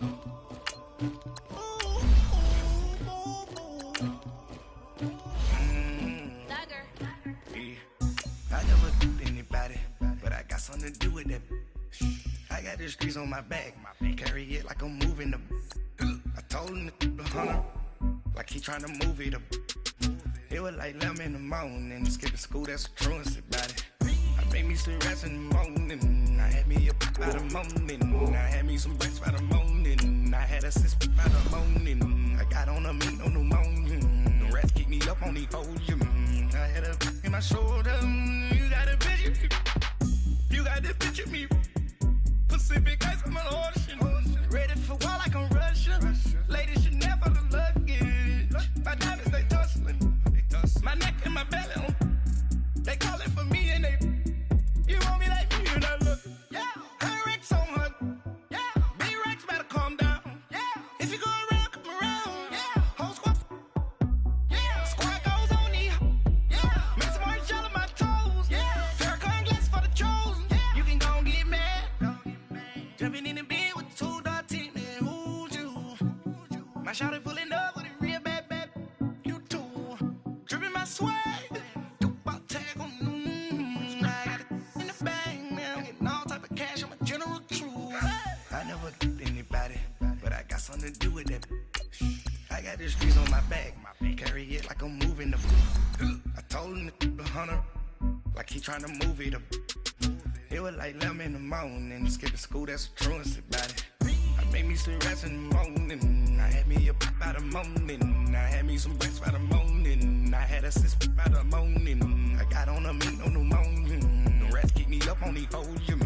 I never did anybody, but I got something to do with that. I got the streets on my back, carry it like I'm moving the. I told him the hunter, like he trying to move it up. It was like 11 in the morning, skipping school, that's a truancy about it. I made me some rest in the morning, I had me up by the morning, I had me some breaks by the morning, I had a sis by the morning, I got on a meat, no pneumonia, the rats keep me up on the podium, I had a in my shoulder, you got a picture, you got the picture me, Pacific ice on my ocean, ready for war like I'm Russian, ladies should never the luggage, my diamonds they tussling. My neck and my belly on. They calling for me and they. You want me like me and I look. Yeah. Her Rex on her. Yeah. Big Rex better calm down. Yeah. If you go around, come around. Yeah. Whole squad. Yeah. Squad goes on me. Yeah. Make some orange gel on my toes. Yeah. Farrakhan glass for the chosen. Yeah. You can go and get mad. Jumping in the bed with 2 dark teeth, man. Who's you? My shawty pulling up with a real bad. Swag, about tag on I got it in the bag, man. Getting all type of cash, I'm a general truth. I never did anybody, but I got something to do with that. I got the streets on my back, carry it like I'm moving the. I told him the hunter, like he trying to move it up. It was like 11 in the morning, skipping school, that's a truancy about it. I made me some rest in the morning, I had me up by the morning, I had me some breaks by the morning, I had a sis by the morning, I got on a meat, no pneumonia, the rats keep me up on the podium,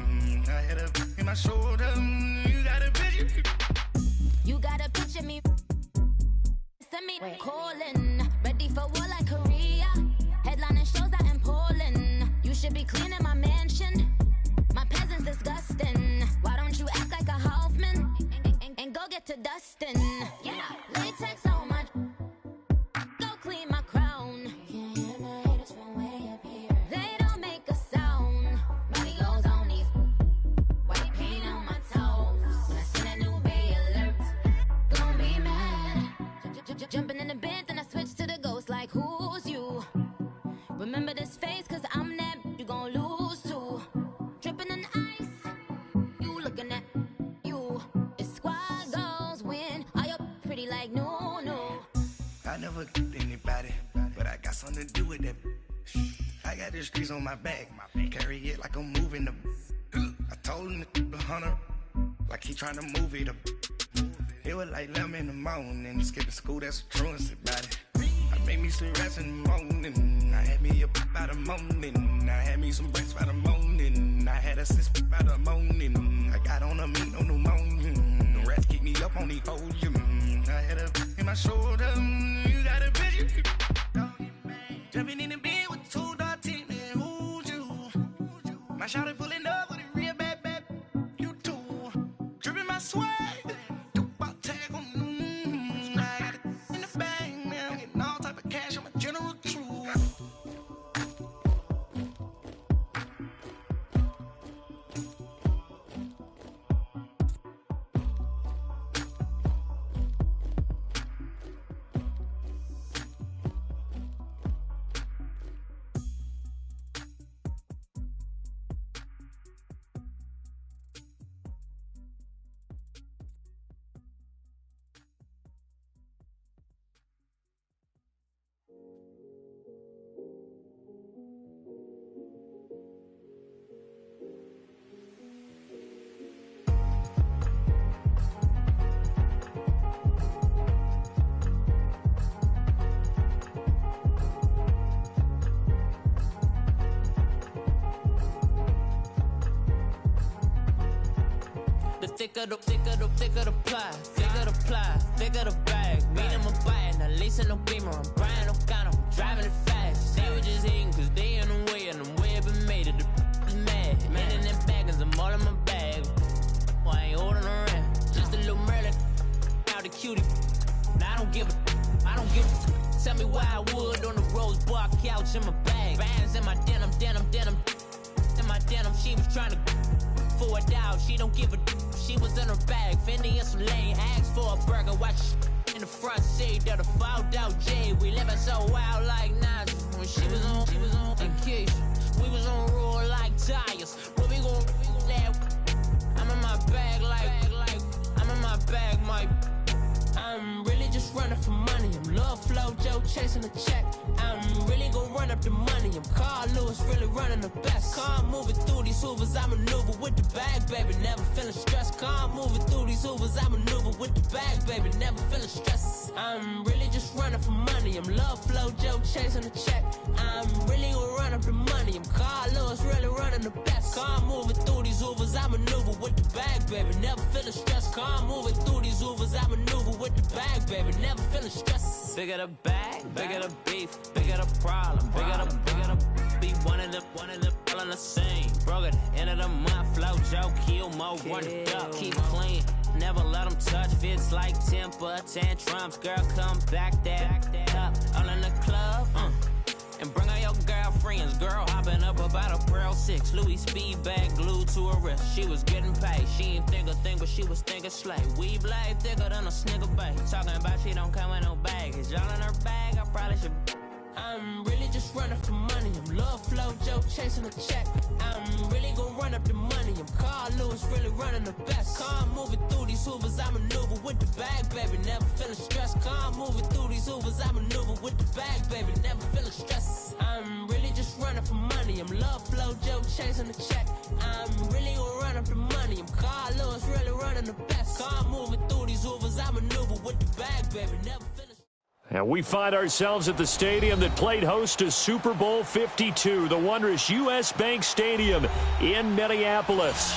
I had a in my shoulder, you got a picture. You got a picture me, send me calling, ready for war like Korea, headlining shows out in Poland, you should be cleaning my mansion, my peasants disgusting, why don't you act like a Hoffman? And go get to dustin'. Yeah, latex on my. Go clean my crown. Can't hear my haters from way up here. They don't make a sound. Money goes on these. White paint on my toes. When I send a new Bay alert, gon' be mad. Jumping in the bed, then I switch to the ghost like who's you? Remember this face, cause I'm that you gon' lose too. Dripping in ice, you looking at you. Like no. I never did anybody, but I got something to do with that. I got the streets on my back, carry it like I'm moving the. I told him the hunter, like he trying to move it up. It was like 11 in the morning, skipping school, that's a truancy about it. I made me some rest in the morning, I had me up by the morning, I had me some breaks by the morning, I had a sis by the morning, I got on a meat, no pneumonia, the rats keep me up on the podium. I had a in my shoulder, you got a picture. Jumping in the bed with 2 dark teeth, man, who's you? My shawty pulling up with a real bad, you too. Dripping my swag, about tag on I got it in the bag, man. Getting all type of cash, I'm a general truth. Thicker the ply, thicker the bag. Meet him a bite, now listen no beamer. I'm Brian O'Connor, driving it fast. They were just hating cause they in the way, and the way it been made it, the is mad. Man in them baggins, I'm all in my bag. I ain't holding around, just a little Merlin, out the cutie. Now I don't give a, tell me why I would on the rose bar couch in my bag. Bands in my denim, in my denim, she was trying to for a doubt, she don't give a, she she was in her bag. Fendi and some lane, asked for a burger. Watch in the front seat of the fouled out J. We living so wild like Nas. When she was on vacation, we was on roll like tires. What we gon' let? I'm in my bag like I'm in my bag, Mike. I'm really just running for money. I'm love flow, Joe chasing the check. I'm really gonna run up the money. I'm Carl Lewis, really running the best. Car moving through these Hoovers, I maneuver with the bag, baby. Never feeling stressed. Car moving through these Hoovers, I maneuver with the bag, baby. Never feeling stressed. I'm really just running for money. I'm love flow, Joe chasing the check. I'm really gonna run up the money. I'm Carl Lewis, really running the best. Car moving through these Hoovers, I maneuver with the bag, baby. Never feeling stressed. Car moving through these Hoovers, I maneuver with the bag, baby. Never feeling stressed. Bigger the bag, bigger the beef, bigger the problem, bigger the beef. One of them all in the same. Broke at the end of the month, flow, Joe, kill, mo, run it up, keep clean. Never let them touch, fits like temper tantrums. Girl, come back that up, all in the club, and bring all your girlfriends. Girl hopping up about a Pearl 6. Louis speed bag glued to her wrist. She was getting paid. She ain't think a thing, but she was thinking slay. We blade thicker than a snigger bait. Talking about she don't come with no baggage. All in her bag, I probably should. I'm really just running for money. I'm love flow, Joe chasing the check. I'm really gonna run up the money. I'm Carl Lewis, really running the best. Car moving through these Hoovers, I maneuver with the bag, baby. Never feeling stressed. Car moving through these Hoovers, I maneuver with the bag, baby. Never feeling stressed. I'm really just running for money. I'm love flow, Joe chasing the check. I'm really gonna run up the money. I'm Carl Lewis, really running the best. Car moving through these Hoovers, I maneuver with the bag, baby. Never feeling. And we find ourselves at the stadium that played host to Super Bowl 52, the wondrous U.S. Bank Stadium in Minneapolis.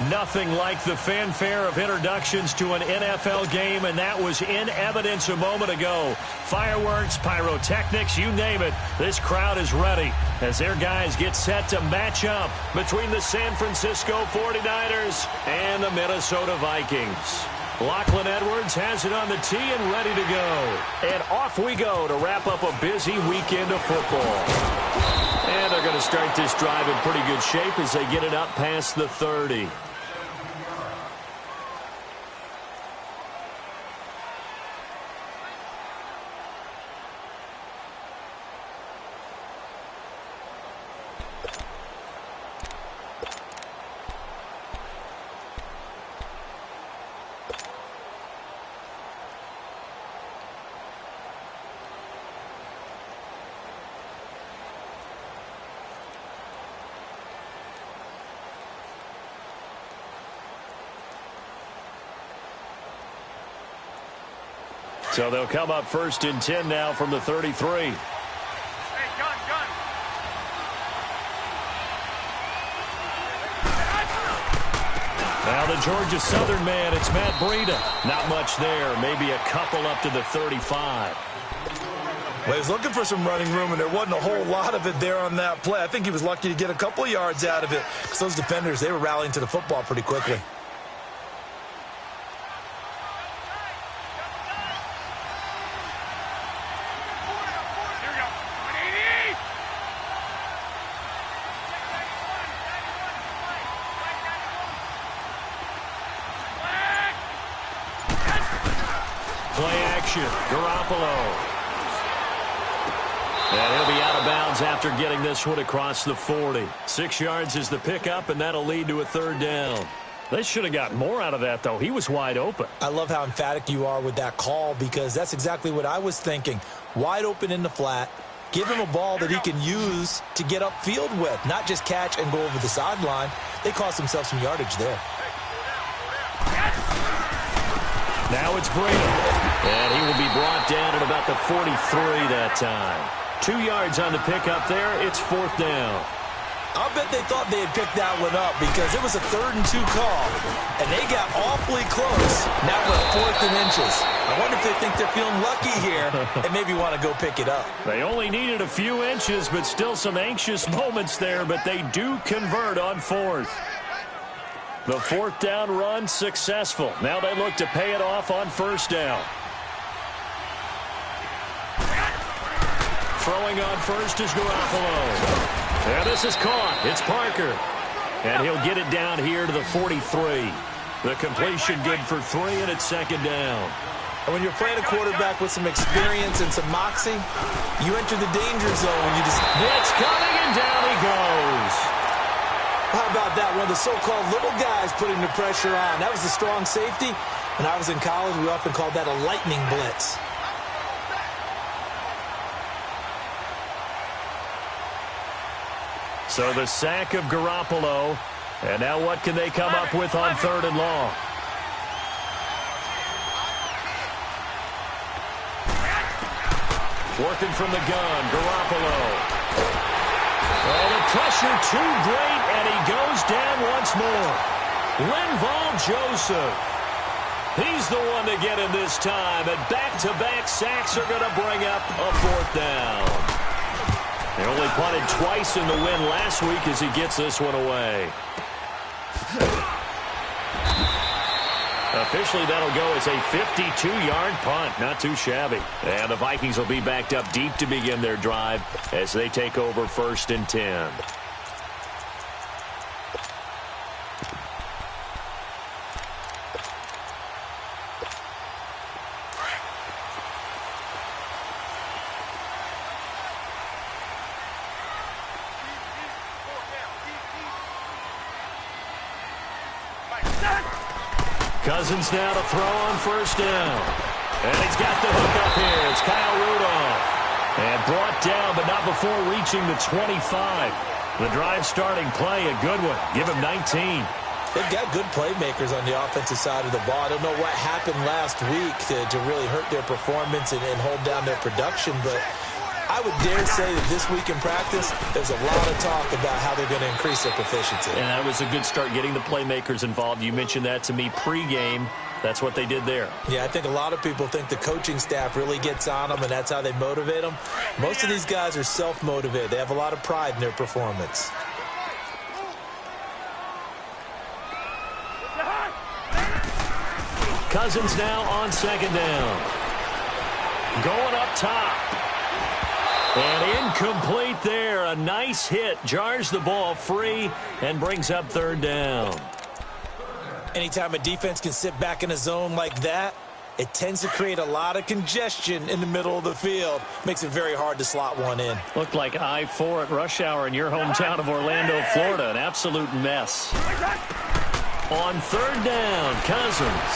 Nothing like the fanfare of introductions to an NFL game, and that was in evidence a moment ago. Fireworks, pyrotechnics, you name it. This crowd is ready as their guys get set to match up between the San Francisco 49ers and the Minnesota Vikings. Lachlan Edwards has it on the tee and ready to go. And off we go to wrap up a busy weekend of football. And they're going to start this drive in pretty good shape as they get it up past the 30. So they'll come up first and 10 now from the 33. Hey, gun. Now the Georgia Southern man, it's Matt Breida. Not much there, maybe a couple up to the 35. Well, he was looking for some running room, and there wasn't a whole lot of it there on that play. I think he was lucky to get a couple of yards out of it because those defenders, they were rallying to the football pretty quickly. Play action, Garoppolo. And he'll be out of bounds after getting this one across the 40. 6 yards is the pickup, and that'll lead to a third down. They should have gotten more out of that, though. He was wide open. I love how emphatic you are with that call because that's exactly what I was thinking. Wide open in the flat. Give him a ball that he can use to get upfield with, not just catch and go over the sideline. They cost themselves some yardage there. Now it's Breida. And he will be brought down at about the 43 that time. 2 yards on the pickup there. It's fourth down. I'll bet they thought they had picked that one up because it was a 3rd and 2 call, and they got awfully close. Now we're 4th and inches. I wonder if they think they're feeling lucky here and maybe want to go pick it up. They only needed a few inches, but still some anxious moments there, but they do convert on 4th. The 4th down run successful. Now they look to pay it off on 1st down. Throwing on first is Garoppolo. And this is caught. It's Parker. And he'll get it down here to the 43. The completion good for 3, and it's second down. And when you're playing a quarterback with some experience and some moxie, you enter the danger zone when you just... It's coming, and down he goes. How about that? One of the so-called little guys putting the pressure on. That was the strong safety. When I was in college, we often called that a lightning blitz. So the sack of Garoppolo. And now what can they come up with on 3rd and long? Working from the gun, Garoppolo. Oh, the pressure too great, and he goes down once more. Linval Joseph. He's the one to get him this time, and back-to-back sacks are going to bring up a 4th down. They only punted twice in the win last week as he gets this one away. Officially, that'll go as a 52-yard punt. Not too shabby. And the Vikings will be backed up deep to begin their drive as they take over 1st and 10. Cousins now to throw on 1st down. And he's got the hook up here. It's Kyle Rudolph. And brought down, but not before reaching the 25. The drive starting play, a good one. Give him 19. They've got good playmakers on the offensive side of the ball. I don't know what happened last week to really hurt their performance and hold down their production, but I would dare say that this week in practice, there's a lot of talk about how they're going to increase their proficiency. And that was a good start, getting the playmakers involved. You mentioned that to me pregame. That's what they did there. Yeah, I think a lot of people think the coaching staff really gets on them, and that's how they motivate them. Most of these guys are self-motivated. They have a lot of pride in their performance. Cousins now on 2nd down. Going up top. And incomplete there. A nice hit. Jars the ball free and brings up 3rd down. Anytime a defense can sit back in a zone like that, it tends to create a lot of congestion in the middle of the field. Makes it very hard to slot one in. Looked like I-4 at rush hour in your hometown of Orlando, Florida. An absolute mess. On 3rd down, Cousins.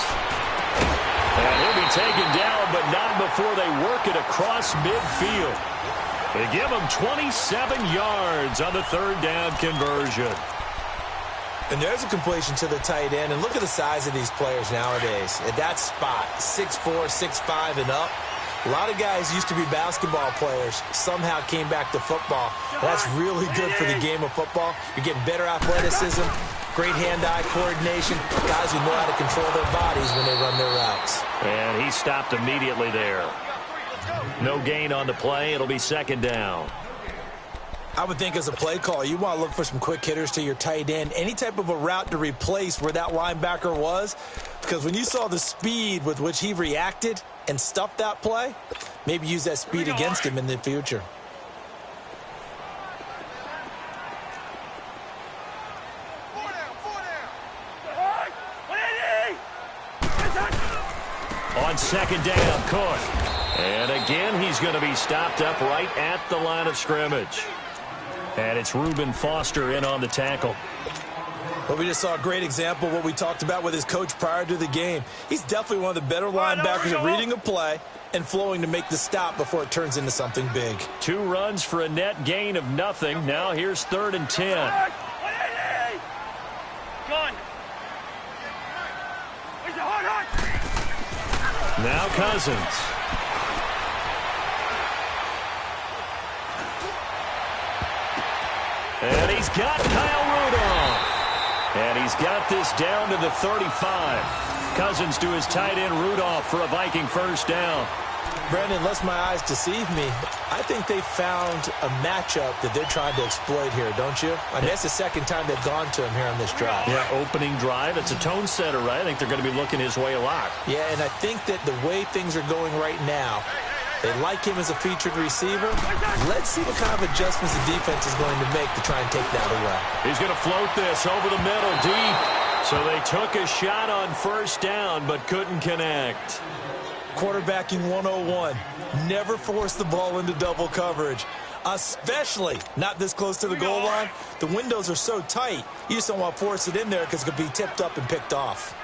And he'll be taken down, but not before they work it across midfield. They give him 27 yards on the 3rd down conversion. And there's a completion to the tight end. And look at the size of these players nowadays. At that spot, 6'4", 6'5", and up. A lot of guys used to be basketball players. Somehow came back to football. That's really good for the game of football. You're getting better athleticism, great hand-eye coordination. Guys who know how to control their bodies when they run their routes. And he stopped immediately there. No gain on the play. It'll be 2nd down. I would think as a play call, you want to look for some quick hitters to your tight end. Any type of a route to replace where that linebacker was. Because when you saw the speed with which he reacted and stuffed that play, maybe use that speed against him in the future. On 2nd down, Cook. And again, he's going to be stopped up right at the line of scrimmage. And it's Reuben Foster in on the tackle. Well, we just saw a great example of what we talked about with his coach prior to the game. He's definitely one of the better linebackers at reading a play and flowing to make the stop before it turns into something big. 2 runs for a net gain of nothing. Now here's 3rd and 10. Now Cousins. And he's got Kyle Rudolph. And he's got this down to the 35. Cousins to his tight end Rudolph for a Viking 1st down. Brandon, unless my eyes deceive me, I think they found a matchup that they're trying to exploit here, don't you? I mean, that's the 2nd time they've gone to him here on this drive. Yeah, opening drive. It's a tone setter, right? I think they're going to be looking his way a lot. Yeah, and I think that the way things are going right now, they like him as a featured receiver. Let's see what kind of adjustments the defense is going to make to try and take that away. He's going to float this over the middle, deep. So they took a shot on first down but couldn't connect. Quarterbacking 101. Never force the ball into double coverage, especially not this close to the goal line. The windows are so tight, you just don't want to force it in there because it could be tipped up and picked off.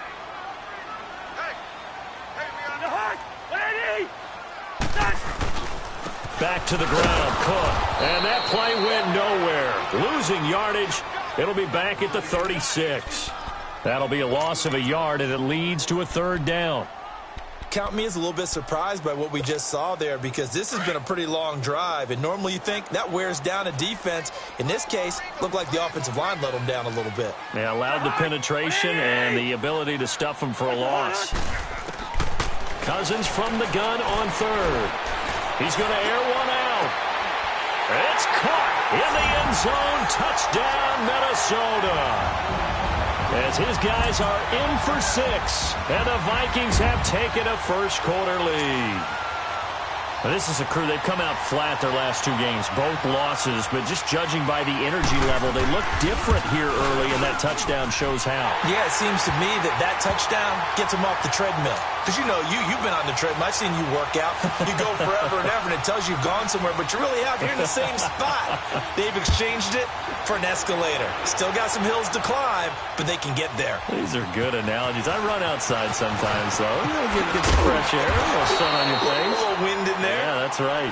Back to the ground, Cook. And that play went nowhere. Losing yardage. It'll be back at the 36. That'll be a loss of a yard, and it leads to a third down. Count me as a little bit surprised by what we just saw there, because this has been a pretty long drive, and normally you think that wears down a defense. In this case, looked like the offensive line let them down a little bit. They allowed the penetration and the ability to stuff them for a loss. Cousins from the gun on third. He's going to air one out. It's caught in the end zone. Touchdown, Minnesota. As his guys are in for 6, and the Vikings have taken a first-quarter lead. Now, this is a crew. They've come out flat their last 2 games, both losses, but just judging by the energy level, they look different here early, and that touchdown shows how. Yeah, it seems to me that touchdown gets them off the treadmill. Because, you know, you've been on the treadmill. I've seen you work out. You go forever and ever, and it tells you you've gone somewhere, but you really have. You're in the same spot. They've exchanged it for an escalator. Still got some hills to climb, but they can get there. These are good analogies. I run outside sometimes, though. You know, get some fresh air, a little sun on your face. A little wind in there. Yeah, that's right.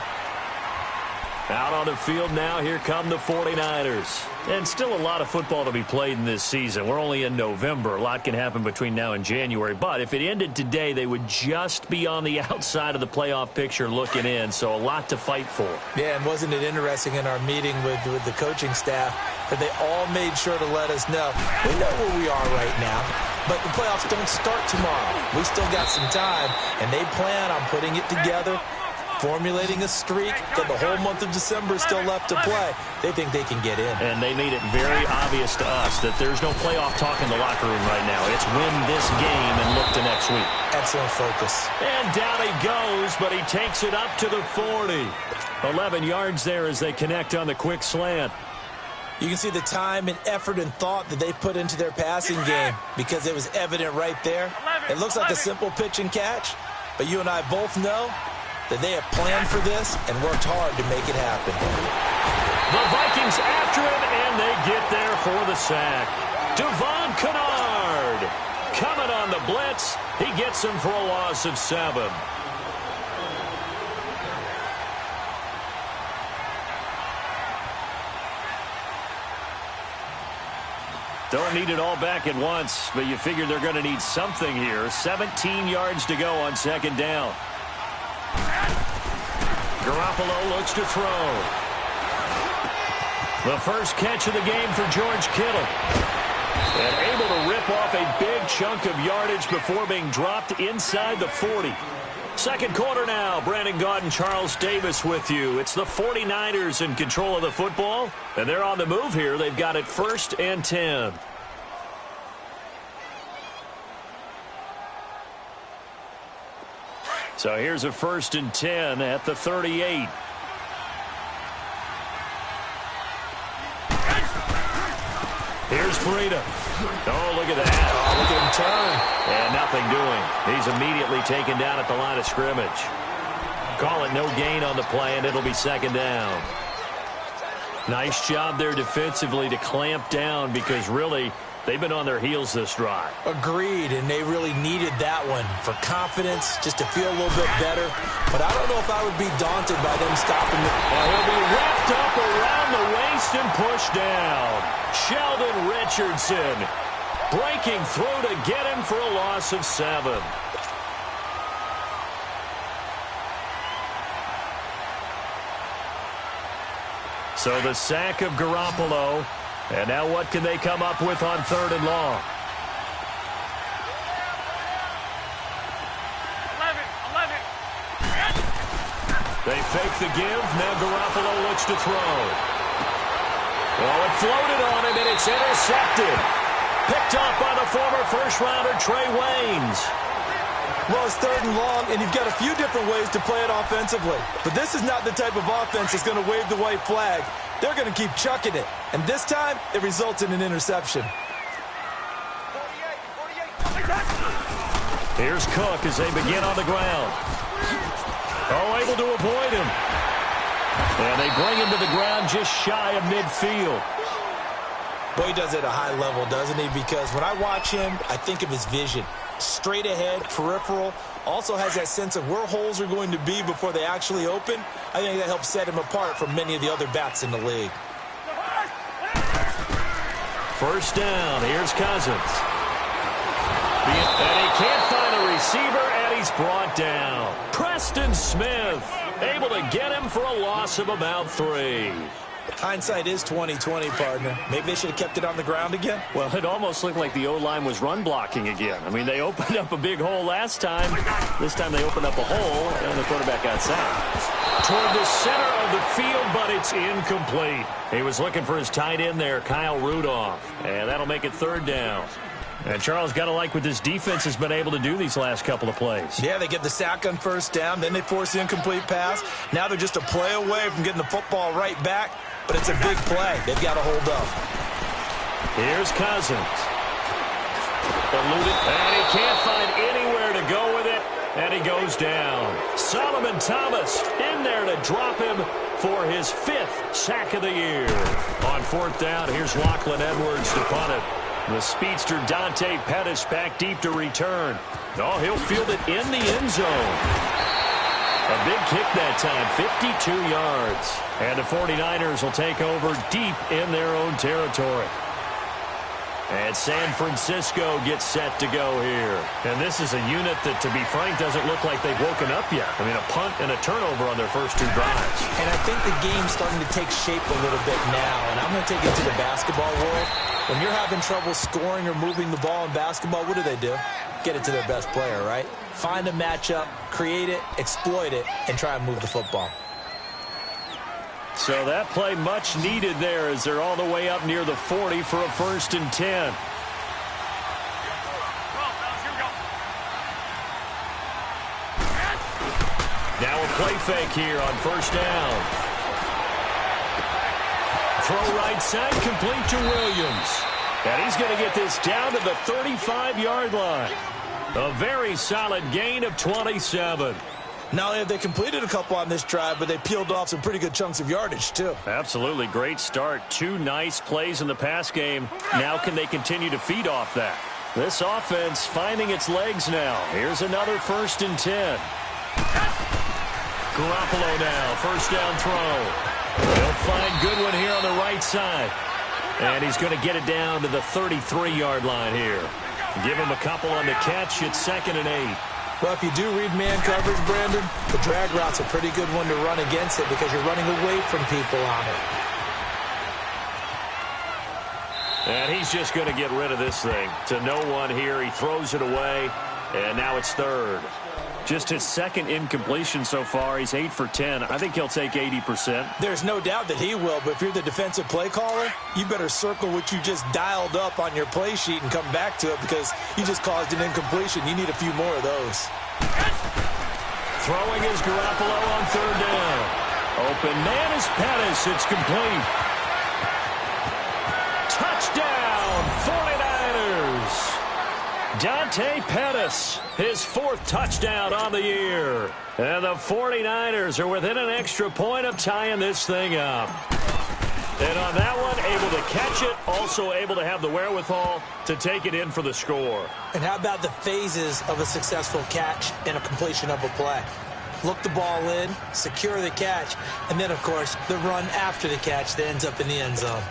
Out on the field now, here come the 49ers. And still a lot of football to be played in this season. We're only in November. A lot can happen between now and January. But if it ended today, they would just be on the outside of the playoff picture looking in. So a lot to fight for. Yeah, and wasn't it interesting in our meeting with the coaching staff that they all made sure to let us know, we know where we are right now, but the playoffs don't start tomorrow. We still got some time, and they plan on putting it together, formulating a streak, that the whole month of December is still left to play. They think they can get in. And they made it very obvious to us that there's no playoff talk in the locker room right now. It's win this game and look to next week. Excellent focus. And down he goes, but he takes it up to the 40. 11 yards there as they connect on the quick slant. You can see the time and effort and thought that they put into their passing game, because it was evident right there. It looks like a simple pitch and catch, but you and I both know that they have planned for this and worked hard to make it happen. The Vikings after him, and they get there for the sack. Devon Kennard coming on the blitz. He gets him for a loss of 7. Don't need it all back at once, but you figure they're going to need something here. 17 yards to go on second down. Garoppolo looks to throw. The first catch of the game for George Kittle. And able to rip off a big chunk of yardage before being dropped inside the 40. Second quarter now. Brandon Gaudin, Charles Davis with you. It's the 49ers in control of the football, and they're on the move here. They've got it 1st and 10. So here's a 1st and 10 at the 38. Here's Breida. Oh, look at that. Oh, look at him turn. And nothing doing. He's immediately taken down at the line of scrimmage. Call it no gain on the play, and it'll be second down. Nice job there defensively to clamp down, because really they've been on their heels this drive. Agreed, and they really needed that one for confidence, just to feel a little bit better. But I don't know if I would be daunted by them stopping it. And he'll be wrapped up around the waist and pushed down. Sheldon Richardson breaking through to get him for a loss of 7. So the sack of Garoppolo. And now what can they come up with on 3rd and long? 11. They fake the give. Now Garoppolo looks to throw. Well, it floated on him, and it's intercepted. Picked up by the former first-rounder Trey Waynes. Well, it's 3rd and long, and you've got a few different ways to play it offensively. But this is not the type of offense that's going to wave the white flag. They're going to keep chucking it. And this time, it results in an interception. 48. Here's Cook as they begin on the ground. Oh, able to avoid him. And they bring him to the ground just shy of midfield. Boy, he does it at a high level, doesn't he? Because when I watch him, I think of his vision. Straight ahead, peripheral. Also has that sense of where holes are going to be before they actually open. I think that helps set him apart from many of the other backs in the league. First down. Here's Cousins. And he can't find a receiver, and he's brought down. Preston Smith able to get him for a loss of about 3. Hindsight is 20/20, partner. Maybe they should have kept it on the ground again. Well, it almost looked like the O-line was run blocking again. I mean, they opened up a big hole last time. This time they opened up a hole, and the quarterback got sacked. Toward the center of the field, but it's incomplete. He was looking for his tight end there, Kyle Rudolph. And that'll make it 3rd down. And Charles, got to like what this defense has been able to do these last couple of plays. Yeah, they get the sack on first down, then they force the incomplete pass. Now they're just a play away from getting the football right back, but it's a big play. They've got to hold up. Here's Cousins. Eluded, and he can't find anywhere to go with it, and he goes down. Solomon Thomas in there to drop him for his 5th sack of the year. On 4th down, here's Lachlan Edwards to punt it. The speedster Dante Pettis back deep to return. Oh, he'll field it in the end zone. A big kick that time, 52 yards. And the 49ers will take over deep in their own territory. And San Francisco gets set to go here. And this is a unit that, to be frank, doesn't look like they've woken up yet. I mean, a punt and a turnover on their first 2 drives. And I think the game's starting to take shape a little bit now. And I'm going to take it to the basketball world. When you're having trouble scoring or moving the ball in basketball, what do? Get it to their best player, right? Find a matchup, create it, exploit it, and try and move the football. So that play much needed there as they're all the way up near the 40 for a 1st and 10. Now a play fake here on 1st down. Throw right side, complete to Williams. And he's going to get this down to the 35-yard line. A very solid gain of 27. Not only have they completed a couple on this drive, but they peeled off some pretty good chunks of yardage, too. Absolutely. Great start. 2 nice plays in the pass game. Now can they continue to feed off that? This offense finding its legs now. Here's another 1st and 10. Garoppolo now. 1st down throw. He'll find Goodwin here on the right side. And he's going to get it down to the 33-yard line here. Give him a couple on the catch. It's 2nd and 8. Well, if you do read man coverage, Brandon, the drag route's a pretty good one to run against it because you're running away from people on it. And he's just going to get rid of this thing. To no one here. He throws it away, and now it's 3rd. Just his 2nd incompletion so far. He's 8 for 10. I think he'll take 80%. There's no doubt that he will, but if you're the defensive play caller, you better circle what you just dialed up on your play sheet and come back to it because you just caused an incompletion. You need a few more of those. Throwing is Garoppolo on 3rd down. Open man is Pettis. It's complete. Touchdown, 49ers. Dante Pettis, his 4th touchdown on the year. And the 49ers are within an extra point of tying this thing up. And on that one, able to catch it, also able to have the wherewithal to take it in for the score. And how about the phases of a successful catch and a completion of a play? Look the ball in, secure the catch, and then, of course, the run after the catch that ends up in the end zone.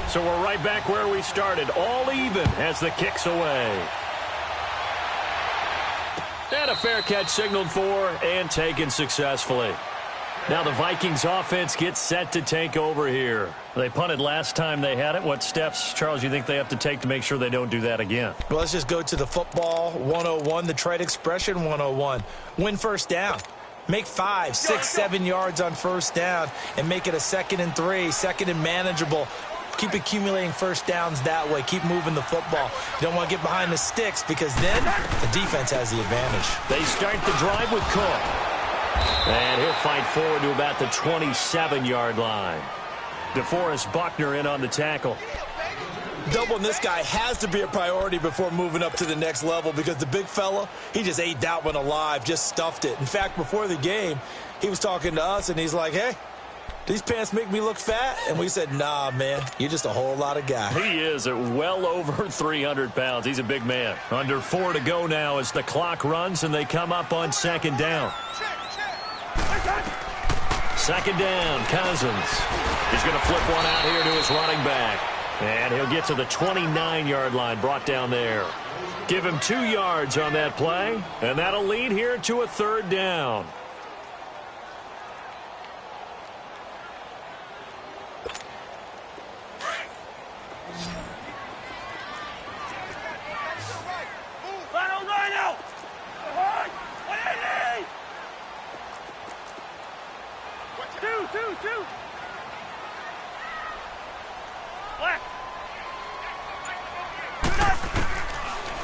So we're right back where we started, all even as the kick's away. And a fair catch signaled for and taken successfully. Now the Vikings offense gets set to take over here. They punted last time they had it. What steps, Charles, you think they have to take to make sure they don't do that again? Well, let's just go to the football 101, the trade expression 101. Win 1st down. Make 5, 6, 7 yards on 1st down and make it a 2nd and 3, 2nd and manageable. Keep accumulating 1st downs that way. Keep moving the football. You don't want to get behind the sticks because then the defense has the advantage. They start the drive with Cook. And he'll fight forward to about the 27-yard line. DeForest Buckner in on the tackle. Doubling this guy has to be a priority before moving up to the next level because the big fella, he just ate that one alive, just stuffed it. In fact, before the game, he was talking to us, and he's like, hey, these pants make me look fat? And we said, nah, man, you're just a whole lot of guy. He is at well over 300 pounds. He's a big man. Under 4 to go now as the clock runs, and they come up on second down. Second down, Cousins. He's going to flip one out here to his running back. And he'll get to the 29-yard line, brought down there. Give him 2 yards on that play, and that'll lead here to a third down. Two.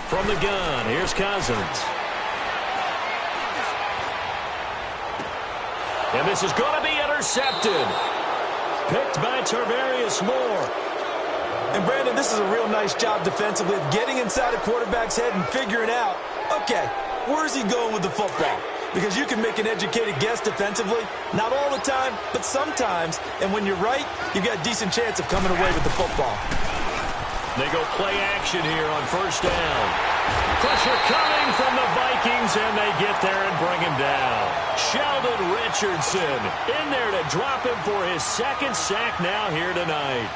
From the gun, here's Cousins. And this is going to be intercepted. Picked by Tarvarius Moore. And, Brandon, this is a real nice job defensively of getting inside a quarterback's head and figuring out, okay, where's he going with the football? Because you can make an educated guess defensively. Not all the time, but sometimes. And when you're right, you've got a decent chance of coming away with the football. They go play action here on first down. Pressure coming from the Vikings, and they get there and bring him down. Sheldon Richardson in there to drop him for his second sack now here tonight.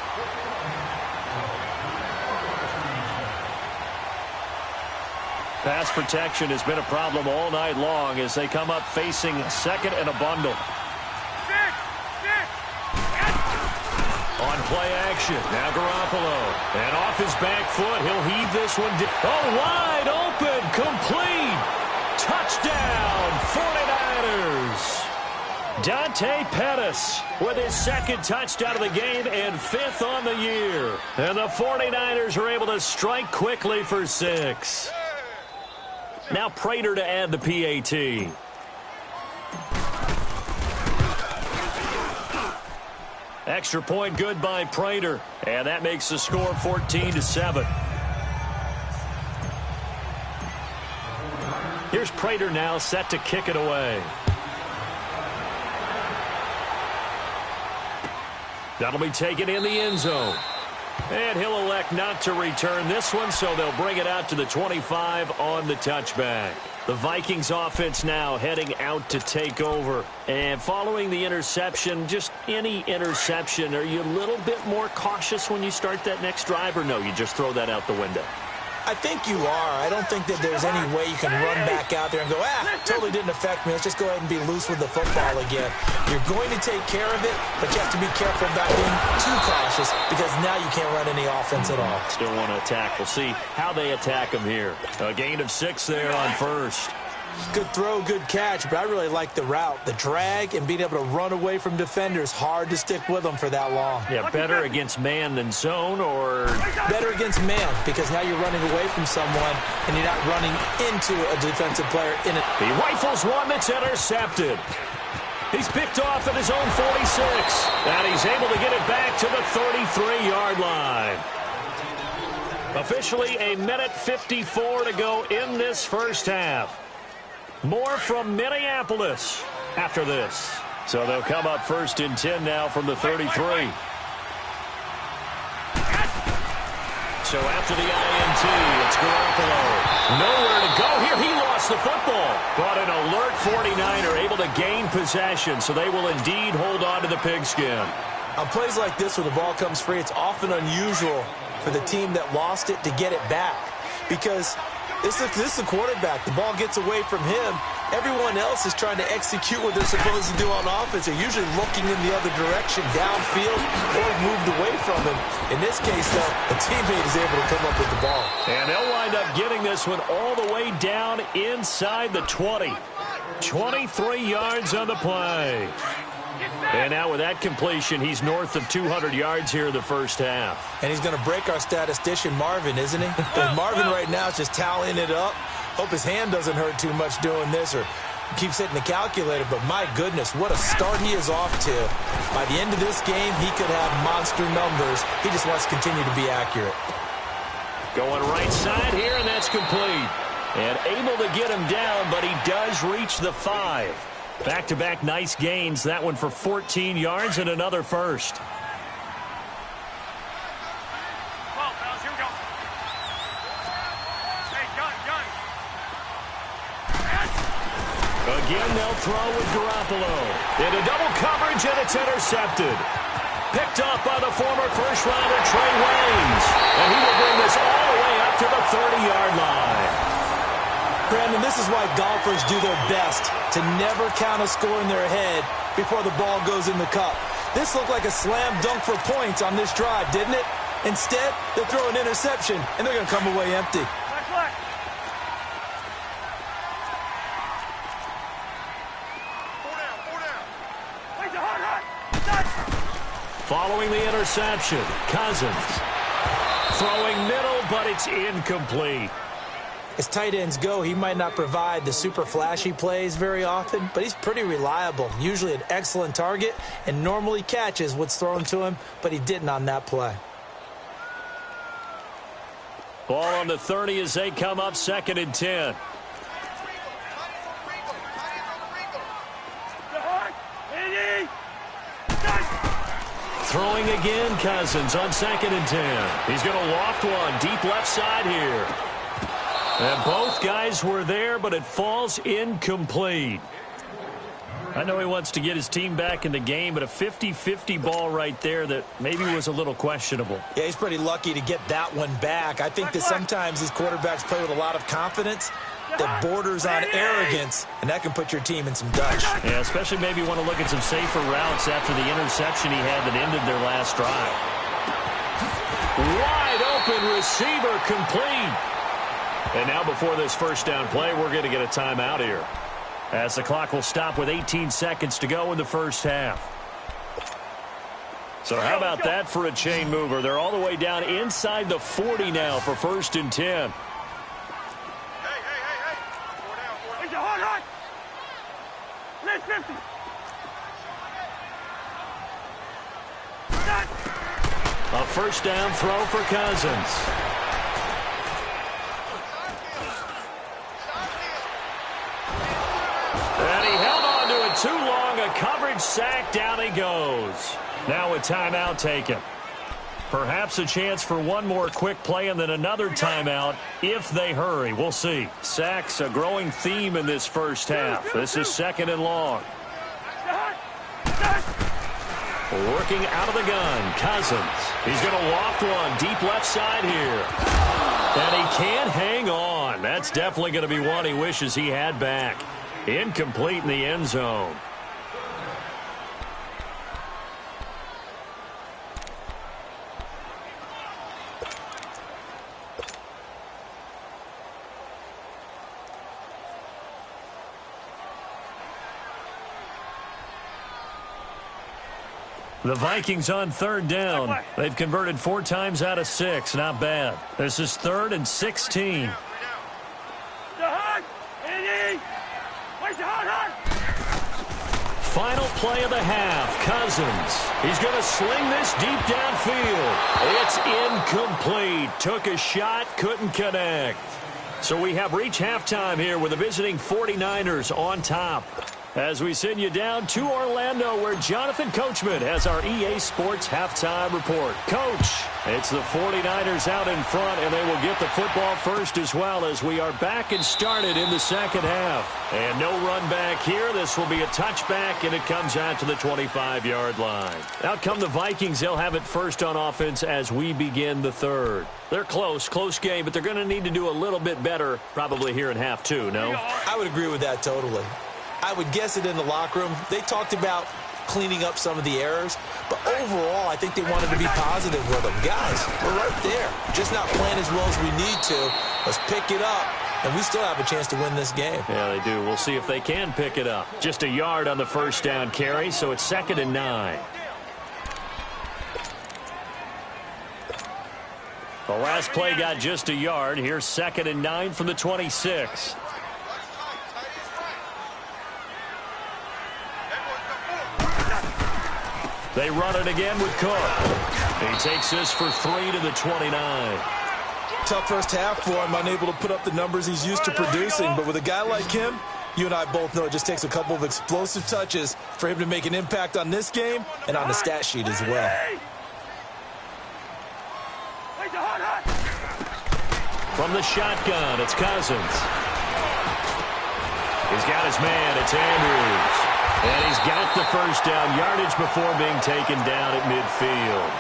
Pass protection has been a problem all night long as they come up facing second and a bundle. On play action, now Garoppolo. And off his back foot, he'll heave this one. Oh, wide open, complete. Touchdown, 49ers. Dante Pettis with his second touchdown of the game and 5th on the year. And the 49ers are able to strike quickly for 6. Now Prater to add the PAT. Extra point good by Prater. And that makes the score 14-7. Here's Prater now set to kick it away. That'll be taken in the end zone. And he'll elect not to return this one, so they'll bring it out to the 25 on the touchback. The Vikings offense now heading out to take over. And following the interception, just any interception, are you a little bit more cautious when you start that next drive, or no, you just throw that out the window? I think you are. I don't think that there's any way you can run back out there and go, totally didn't affect me. Let's just go ahead and be loose with the football again. You're going to take care of it, but you have to be careful about being too cautious because now you can't run any offense at all. Still want to attack. We'll see how they attack him here. A gain of 6 there on first. Good throw, good catch, but I really like the route. The drag and being able to run away from defenders, hard to stick with them for that long. Yeah, better against man than zone, or? Better against man, because now you're running away from someone and you're not running into a defensive player in it. He rifles one that's intercepted. He's picked off at his own 46, and he's able to get it back to the 33-yard line. Officially a minute 54 to go in this first half. More from Minneapolis after this. So they'll come up first and 10 now from the 33. So after the INT, it's Garoppolo. Nowhere to go here. He lost the football. But an alert 49er able to gain possession, so they will indeed hold on to the pigskin. On plays like this where the ball comes free, it's often unusual for the team that lost it to get it back. Because this is the quarterback. The ball gets away from him. Everyone else is trying to execute what they're supposed to do on offense. They're usually looking in the other direction, downfield, or moved away from him. In this case, though, a teammate is able to come up with the ball. And they'll wind up getting this one all the way down inside the 20. 23 yards on the play. And now with that completion, he's north of 200 yards here in the first half. And he's going to break our statistician, Marvin, isn't he? Marvin right now is just tallying it up. Hope his hand doesn't hurt too much doing this, or Keeps hitting the calculator, but my goodness, what a start he is off to. By the end of this game, he could have monster numbers. He just wants to continue to be accurate. Going right side here, and that's complete. And able to get him down, but he does reach the 5. Back-to-back nice gains. That one for 14 yards and another first. Well, fellas, here we go. Hey, gun. Again, they'll throw with Garoppolo. Into double coverage, and it's intercepted. Picked off by the former first-rounder Trey Waynes. And he will bring this all the way up to the 30-yard line. Brandon, this is why golfers do their best to never count a score in their head before the ball goes in the cup. This looked like a slam dunk for points on this drive, didn't it? Instead, they'll throw an interception, and they're going to come away empty. Flag. Four down. Wait, hard. Following the interception, Cousins. Throwing middle, but it's incomplete. As tight ends go, he might not provide the super flashy plays very often, but he's pretty reliable, usually an excellent target, and normally catches what's thrown to him, but he didn't on that play. Ball on the 30 as they come up 2nd and 10. Throwing again, Cousins on 2nd and 10. He's going to loft one deep left side here. And both guys were there, but it falls incomplete. I know he wants to get his team back in the game, but a 50-50 ball right there that maybe was a little questionable. Yeah, he's pretty lucky to get that one back. I think that sometimes these quarterbacks play with a lot of confidence that borders on arrogance, and that can put your team in some dutch. Yeah, especially maybe want to look at some safer routes after the interception he had that ended their last drive. Wide open receiver complete. And now before this first down play, we're going to get a timeout here, as the clock will stop with 18 seconds to go in the first half. So how about that for a chain mover? They're all the way down inside the 40 now for 1st and 10. Hey. Four down. Hard. Let's 50. A first down throw for Cousins. And he held on to it too long. A coverage sack. Down he goes. Now a timeout taken. Perhaps a chance for one more quick play and then another timeout if they hurry. We'll see. Sacks, a growing theme in this first half. This is 2nd and long. Working out of the gun, Cousins. He's going to loft one deep left side here. And he can't hang on. That's definitely going to be one he wishes he had back. Incomplete in the end zone. The Vikings on 3rd down. They've converted 4 times out of 6. Not bad. This is 3rd and 16. Final play of the half. Cousins. He's going to sling this deep downfield. It's incomplete. Took a shot, couldn't connect. So we have reached halftime here with the visiting 49ers on top. As we send you down to Orlando, where Jonathan Coachman has our EA Sports halftime report. Coach, it's the 49ers out in front, and they will get the football first as well, as we are back and started in the second half. And no run back here. This will be a touchback, and it comes out to the 25-yard line. Out come the Vikings. They'll have it first on offense as we begin the third. They're close game, but they're going to need to do a little bit better probably here in half two, no? I would agree with that totally. I would guess it in the locker room. They talked about cleaning up some of the errors, but overall, I think they wanted to be positive with them. Guys, we're right there. Just not playing as well as we need to. Let's pick it up, and we still have a chance to win this game. Yeah, they do. We'll see if they can pick it up. Just a yard on the first down carry, so it's 2nd and 9. The last play got just a yard. Here's 2nd and 9 from the 26. They run it again with Cook. He takes this for 3 to the 29. Tough first half for him, unable to put up the numbers he's used to producing. But with a guy like him, you and I both know it just takes a couple of explosive touches for him to make an impact on this game and on the stat sheet as well. From the shotgun, it's Cousins. He's got his man, it's Andrews. And he's got the first down yardage before being taken down at midfield.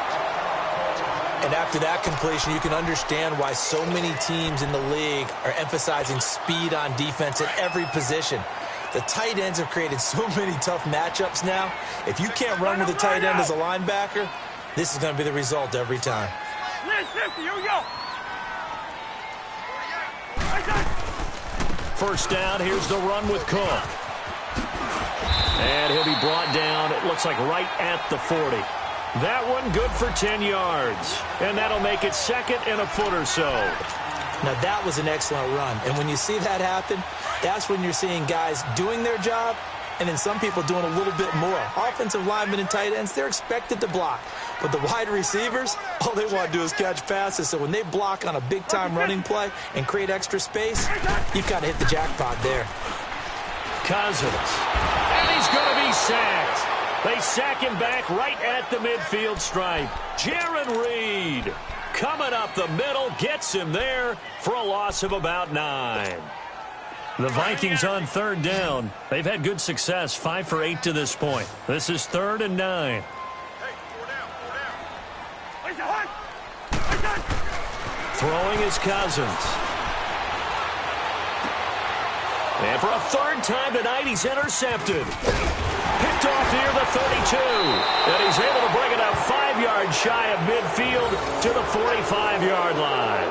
And after that completion, you can understand why so many teams in the league are emphasizing speed on defense at every position. The tight ends have created so many tough matchups now. If you can't run with a tight end as a linebacker, this is going to be the result every time. Here we go. First down, here's the run with Cook. And he'll be brought down, it looks like right at the 40. That one good for 10 yards. And that'll make it second and a foot or so. Now, that was an excellent run. And when you see that happen, that's when you're seeing guys doing their job and then some people doing a little bit more. Offensive linemen and tight ends, they're expected to block. But the wide receivers, all they want to do is catch passes. So when they block on a big-time running play and create extra space, you've got to hit the jackpot there. Cousins. And he's going to be sacked. They sack him back right at the midfield stripe. Jaron Reed coming up the middle, gets him there for a loss of about 9. The Vikings on third down. They've had good success, 5 for 8 to this point. This is 3rd and 9. Throwing is Cousins. And for a third time tonight, he's intercepted. Picked off near the 32. And he's able to bring it up 5 yards shy of midfield to the 45-yard line.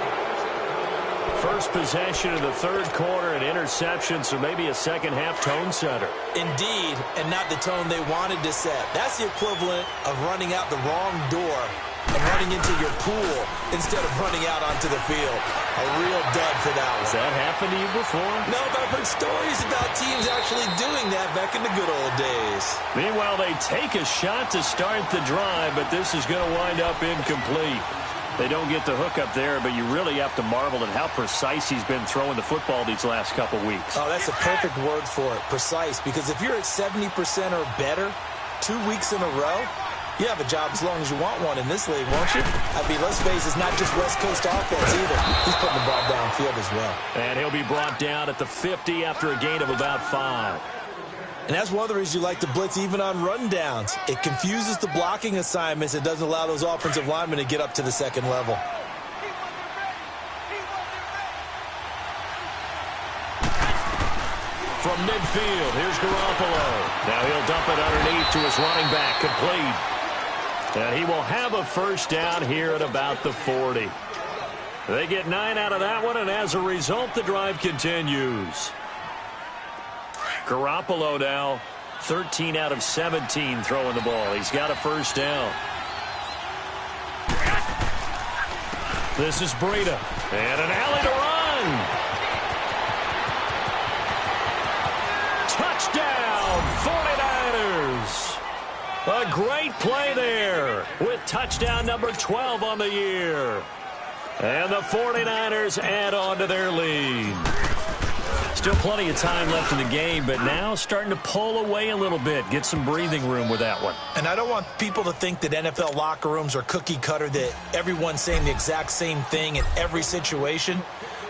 First possession of the third quarter, an interception, so maybe a second-half tone setter. Indeed, and not the tone they wanted to set. That's the equivalent of running out the wrong door and running into your pool instead of running out onto the field. A real dud for that one. Has that happened to you before? No, but I've heard stories about teams actually doing that back in the good old days. Meanwhile, they take a shot to start the drive, but this is going to wind up incomplete. They don't get the hook up there, but you really have to marvel at how precise he's been throwing the football these last couple weeks. Oh, that's a perfect word for it, precise, because if you're at 70% or better 2 weeks in a row, you have a job as long as you want one in this league, won't you? I mean, let's face it, it's not just West Coast offense either. He's putting the ball downfield as well. And he'll be brought down at the 50 after a gain of about 5. And that's one of the reasons you like to blitz even on rundowns. It confuses the blocking assignments. It doesn't allow those offensive linemen to get up to the second level. From midfield, here's Garoppolo. Now he'll dump it underneath to his running back, complete. And he will have a first down here at about the 40. They get 9 out of that one, and as a result, the drive continues. Garoppolo now 13 out of 17 throwing the ball. He's got a first down. This is Breida. And an alley to run. Touchdown, 49ers. A great play there with touchdown number 12 on the year. And the 49ers add on to their lead. Still plenty of time left in the game, but now starting to pull away a little bit. Get some breathing room with that one. And I don't want people to think that NFL locker rooms are cookie cutter, that everyone's saying the exact same thing in every situation.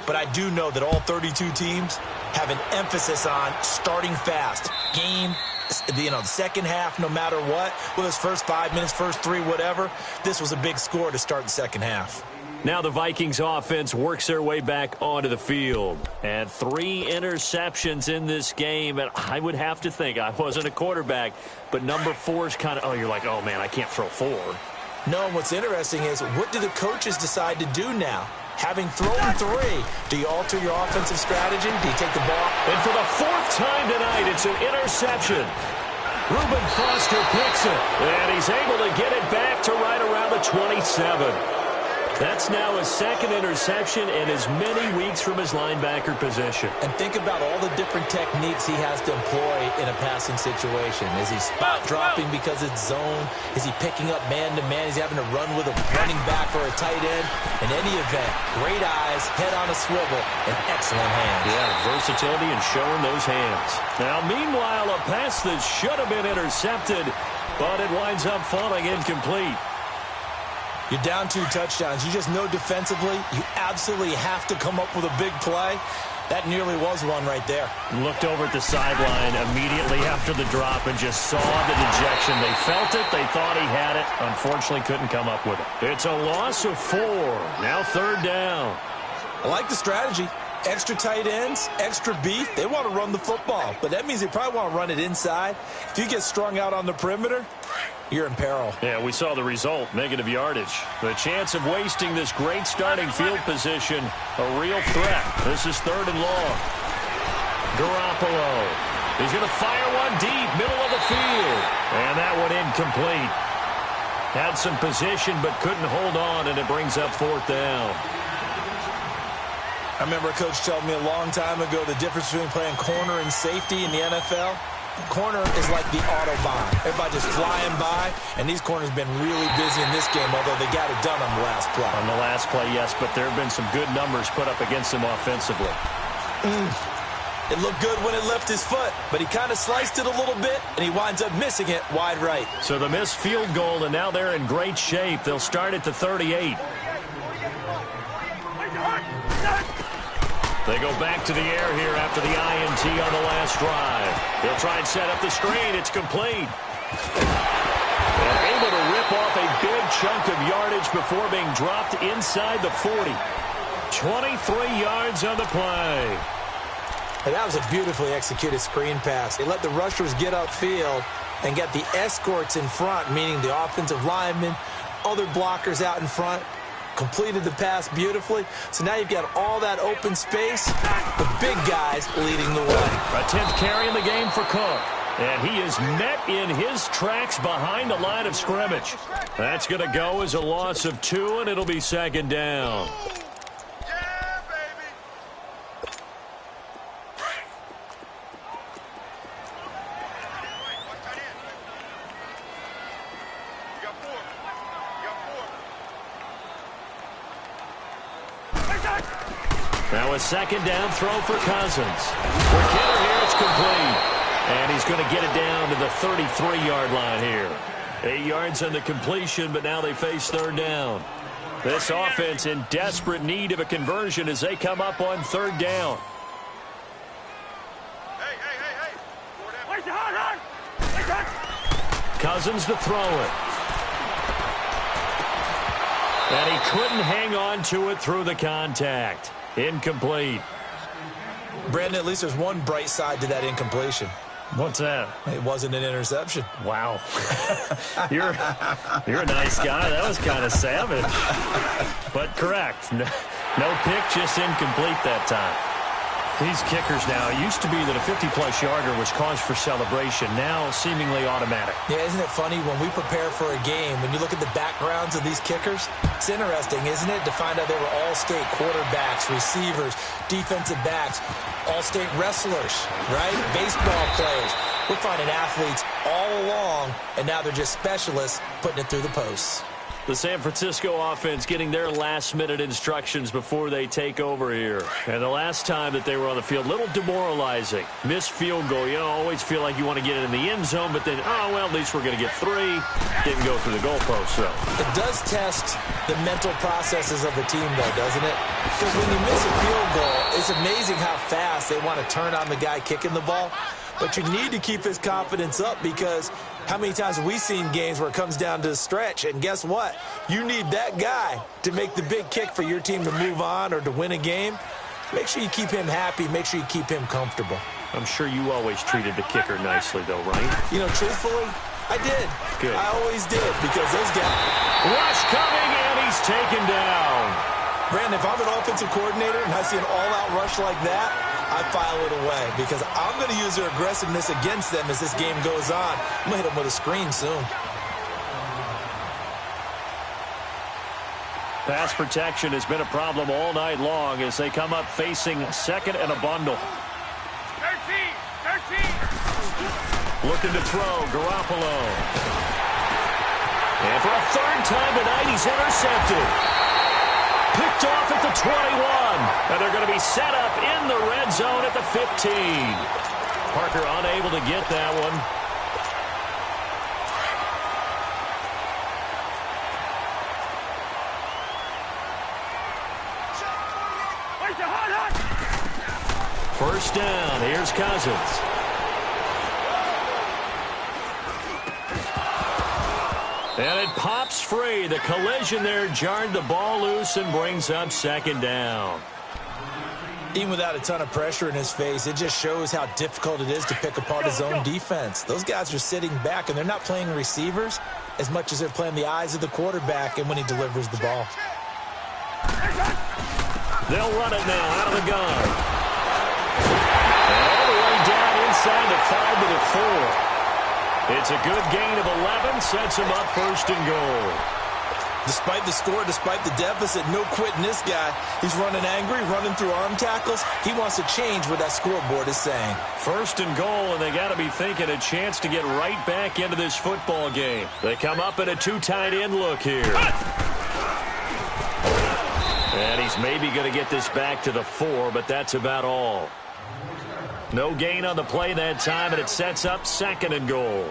But I do know that all 32 teams have an emphasis on starting fast. Game, the second half, no matter what, whether it's first 5 minutes, first 3, whatever, this was a big score to start the second half. Now the Vikings offense works their way back onto the field. And 3 interceptions in this game. And I would have to think, I wasn't a quarterback, but number 4 is kind of, you're like, oh, man, I can't throw 4. No, and what's interesting is, what do the coaches decide to do now? Having thrown 3, do you alter your offensive strategy? Do you take the ball? And for the 4th time tonight, it's an interception. Reuben Foster picks it. And he's able to get it back to right around the 27. That's now his second interception and as many weeks from his linebacker position. And think about all the different techniques he has to employ in a passing situation. Is he spot dropping because it's zone? Is he picking up man-to-man? Is he having to run with a running back or a tight end? In any event, great eyes, head on a swivel, and excellent hands. Yeah, versatility and showing those hands. Now, meanwhile, a pass that should have been intercepted, but it winds up falling incomplete. You're down 2 touchdowns. You just know defensively you absolutely have to come up with a big play. That nearly was one right there. Looked over at the sideline immediately after the drop and just saw the dejection. They felt it. They thought he had it. Unfortunately, couldn't come up with it. It's a loss of 4. Now 3rd down. I like the strategy. Extra tight ends, extra beef. They want to run the football, but that means they probably want to run it inside. If you get strung out on the perimeter, you're in peril. Yeah, we saw the result, negative yardage. The chance of wasting this great starting field position, a real threat. This is 3rd and long. Garoppolo. He's going to fire one deep, middle of the field. And that one incomplete. Had some position but couldn't hold on, and it brings up 4th down. I remember a coach told me a long time ago the difference between playing corner and safety in the NFL. Corner is like the Autobahn. Everybody just flying by, and these corners have been really busy in this game, although they got it done on the last play. On the last play, yes, but there have been some good numbers put up against him offensively. It looked good when it left his foot, but he kind of sliced it a little bit, and he winds up missing it wide right. So the missed field goal, and now they're in great shape. They'll start at the 38. They go back to the air here after the INT on the last drive. They'll try and set up the screen. It's complete. And able to rip off a big chunk of yardage before being dropped inside the 40. 23 yards on the play. And that was a beautifully executed screen pass. They let the rushers get upfield and get the escorts in front, meaning the offensive linemen, other blockers out in front. Completed the pass beautifully. So now you've got all that open space, the big guys leading the way. A 10th carry in the game for Cook. And he is met in his tracks behind the line of scrimmage. That's going to go as a loss of 2, and it'll be 2nd down. Now a 2nd down throw for Cousins. For Kittle here, it's complete. And he's going to get it down to the 33-yard line here. 8 yards on the completion, but now they face 3rd down. This offense in desperate need of a conversion as they come up on 3rd down. Cousins to throw it. And he couldn't hang on to it through the contact. Incomplete. Brandon, at least there's one bright side to that incompletion. What's that? It wasn't an interception. Wow. You're a nice guy. That was kind of savage. But correct. No pick, just incomplete that time. These kickers now, it used to be that a 50-plus yarder was cause for celebration. Now, seemingly automatic. Yeah, isn't it funny when we prepare for a game, when you look at the backgrounds of these kickers, it's interesting, isn't it, to find out they were all-state quarterbacks, receivers, defensive backs, all-state wrestlers, right? Baseball players. We're finding athletes all along, and now they're just specialists putting it through the posts. The San Francisco offense getting their last-minute instructions before they take over here. And the last time that they were on the field, a little demoralizing. Missed field goal. You know, always feel like you want to get it in the end zone, but then, oh, well, at least we're going to get 3. Didn't go through the goalpost, though. It does test the mental processes of the team, though, doesn't it? Because when you miss a field goal, it's amazing how fast they want to turn on the guy kicking the ball. But you need to keep his confidence up because how many times have we seen games where it comes down to the stretch? And guess what? You need that guy to make the big kick for your team to move on or to win a game. Make sure you keep him happy. Make sure you keep him comfortable. I'm sure you always treated the kicker nicely, though, right? You know, truthfully, I did. Good. I always did because those guys. Rush coming, and he's taken down. Brandon, if I'm an offensive coordinator and I see an all-out rush like that, I file it away because I'm going to use their aggressiveness against them as this game goes on. I'm going to hit them with a screen soon. Pass protection has been a problem all night long as they come up facing second and a bundle. 13. Looking to throw, Garoppolo. And for a third time tonight, he's intercepted. Picked off at the 21. And they're going to be set up in the red zone at the 15. Parker unable to get that one. First down. Here's Cousins. And it pops free. The collision there jarred the ball loose and brings up second down. Even without a ton of pressure in his face, it just shows how difficult it is to pick apart his own defense. Those guys are sitting back, and they're not playing receivers as much as they're playing the eyes of the quarterback and when he delivers the ball. They'll run it now out of the gun. And all the way down inside the 5 to the 4. It's a good gain of 11, sets him up first and goal. Despite the score, despite the deficit, no quitting this guy. He's running angry, running through arm tackles. He wants to change what that scoreboard is saying. First and goal, and they got to be thinking a chance to get right back into this football game. They come up in a 2 tight end look here. And he's maybe going to get this back to the 4, but that's about all. No gain on the play that time, and it sets up second and goal.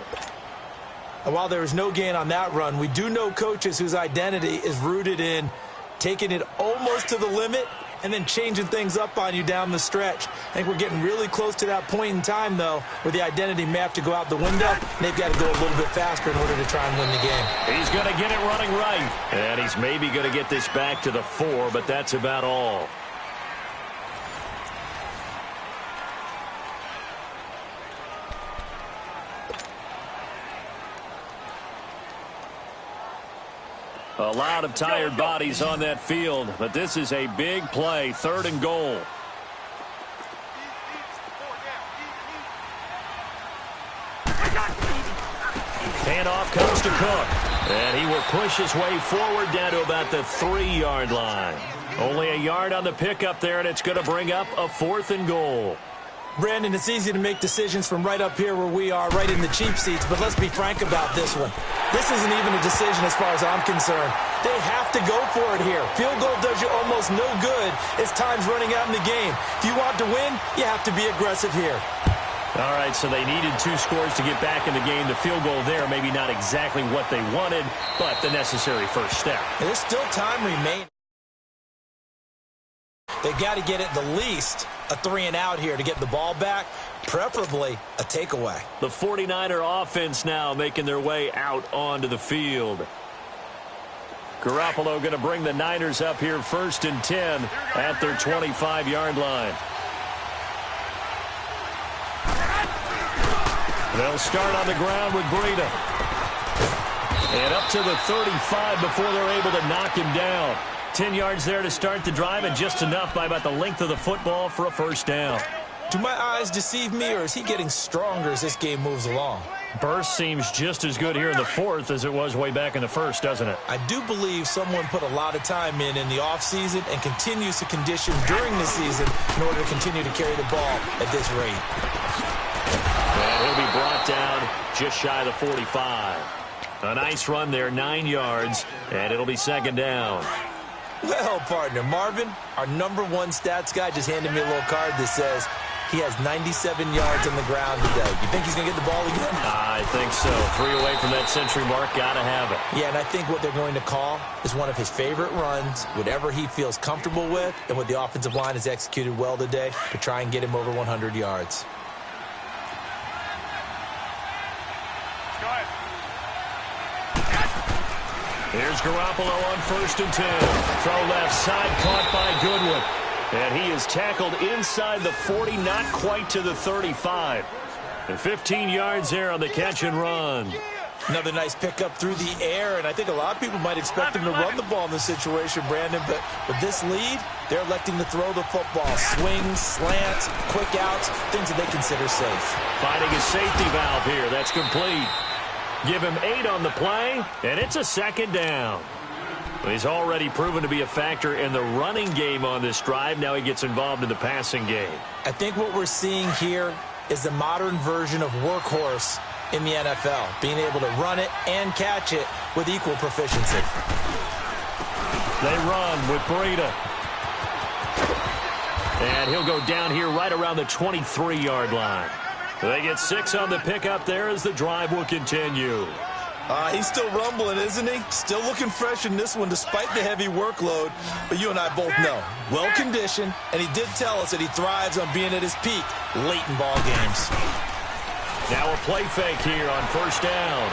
And while there was no gain on that run, we do know coaches whose identity is rooted in taking it almost to the limit and then changing things up on you down the stretch. I think we're getting really close to that point in time, though, where the identity may have to go out the window, and they've got to go a little bit faster in order to try and win the game. He's going to get it running right. And he's maybe going to get this back to the 4, but that's about all. A lot of tired bodies on that field, but this is a big play, 3rd and goal. Handoff comes to Cook, and he will push his way forward down to about the 3-yard line. Only a yard on the pickup there, and it's going to bring up a 4th and goal. Brandon, it's easy to make decisions from right up here where we are, right in the cheap seats, but let's be frank about this one. This isn't even a decision as far as I'm concerned. They have to go for it here. Field goal does you almost no good as time's running out in the game. If you want to win, you have to be aggressive here. All right, so they needed 2 scores to get back in the game. The field goal there, maybe not exactly what they wanted, but the necessary first step. There's still time remaining. They got to get at the least a 3-and-out here to get the ball back, preferably a takeaway. The 49er offense now making their way out onto the field. Garoppolo going to bring the Niners up here 1st and 10 at their 25-yard line. They'll start on the ground with Breida. And up to the 35 before they're able to knock him down. 10 yards there to start the drive, and just enough by about the length of the football for a first down. Do my eyes deceive me, or is he getting stronger as this game moves along? Burst seems just as good here in the 4th as it was way back in the 1st, doesn't it? I do believe someone put a lot of time in the offseason and continues to condition during the season in order to continue to carry the ball at this rate. And he'll be brought down just shy of the 45. A nice run there, 9 yards, and it'll be second down. Well, partner, Marvin, our #1 stats guy, just handed me a little card that says he has 97 yards on the ground today. You think he's going to get the ball again? I think so. 3 away from that century mark. Got to have it. Yeah, and I think what they're going to call is one of his favorite runs, whatever he feels comfortable with, and what the offensive line has executed well today to try and get him over 100 yards. Here's Garoppolo on 1st and 10. Throw left side, caught by Goodwin. And he is tackled inside the 40, not quite to the 35. And 15 yards there on the catch and run. Another nice pickup through the air, and I think a lot of people might expect him to run the ball in this situation, Brandon, but with this lead, they're electing to throw the football. Swings, slants, quick outs, things that they consider safe. Finding a safety valve here. That's complete. Give him 8 on the play, and it's a second down. He's already proven to be a factor in the running game on this drive. Now he gets involved in the passing game. I think what we're seeing here is the modern version of workhorse in the NFL, being able to run it and catch it with equal proficiency. They run with Breida. And he'll go down here right around the 23-yard line. They get 6 on the pickup there as the drive will continue. He's still rumbling, isn't he? Still looking fresh in this one despite the heavy workload. But you and I both know, well-conditioned, and he did tell us that he thrives on being at his peak late in ball games. Now a play fake here on first down.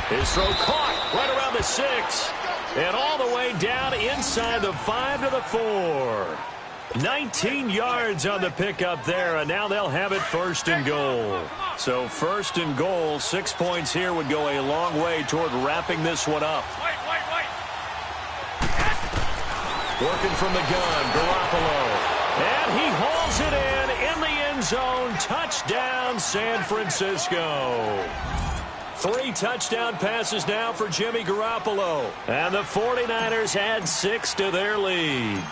His throw caught right around the 6. And all the way down inside the 5 to the 4. 19 yards on the pickup there, and now they'll have it first and goal. So first and goal, 6 points here would go a long way toward wrapping this one up. Working from the gun, Garoppolo. And he hauls it in the end zone. Touchdown, San Francisco. 3 touchdown passes now for Jimmy Garoppolo. And the 49ers add 6 to their lead.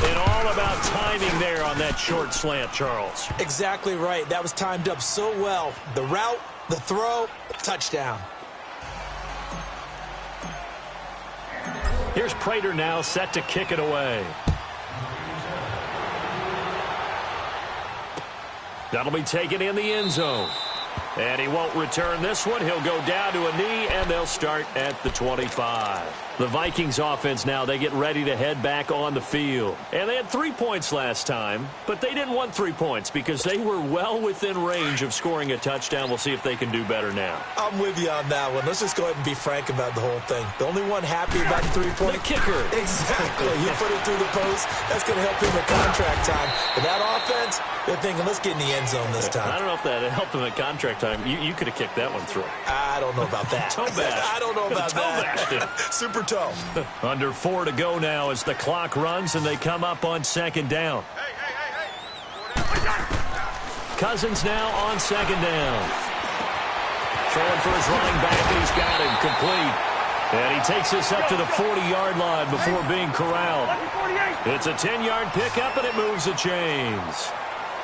And all about timing there on that short slant, Charles. Exactly right. That was timed up so well. The route, the throw, touchdown. Here's Prater now set to kick it away. That'll be taken in the end zone. And he won't return this one. He'll go down to a knee, and they'll start at the 25. The Vikings offense now, they get ready to head back on the field. And they had 3 points last time, but they didn't want 3 points because they were well within range of scoring a touchdown. We'll see if they can do better now. I'm with you on that one. Let's just go ahead and be frank about the whole thing. The only one happy about the 3-point. The kicker. Exactly. You put it through the post. That's going to help him at contract time. But that offense, they're thinking, let's get in the end zone this time. I don't know if that helped him at contract time. You could have kicked that one through. I don't know about that. Toe bash. I don't know about that. Super toe. Under 4 to go now as the clock runs and they come up on second down. Cousins now on second down. Throwing for his running back, and he's got him complete. And he takes this up to the 40-yard line before being corralled. It's a 10-yard pickup, and it moves the chains.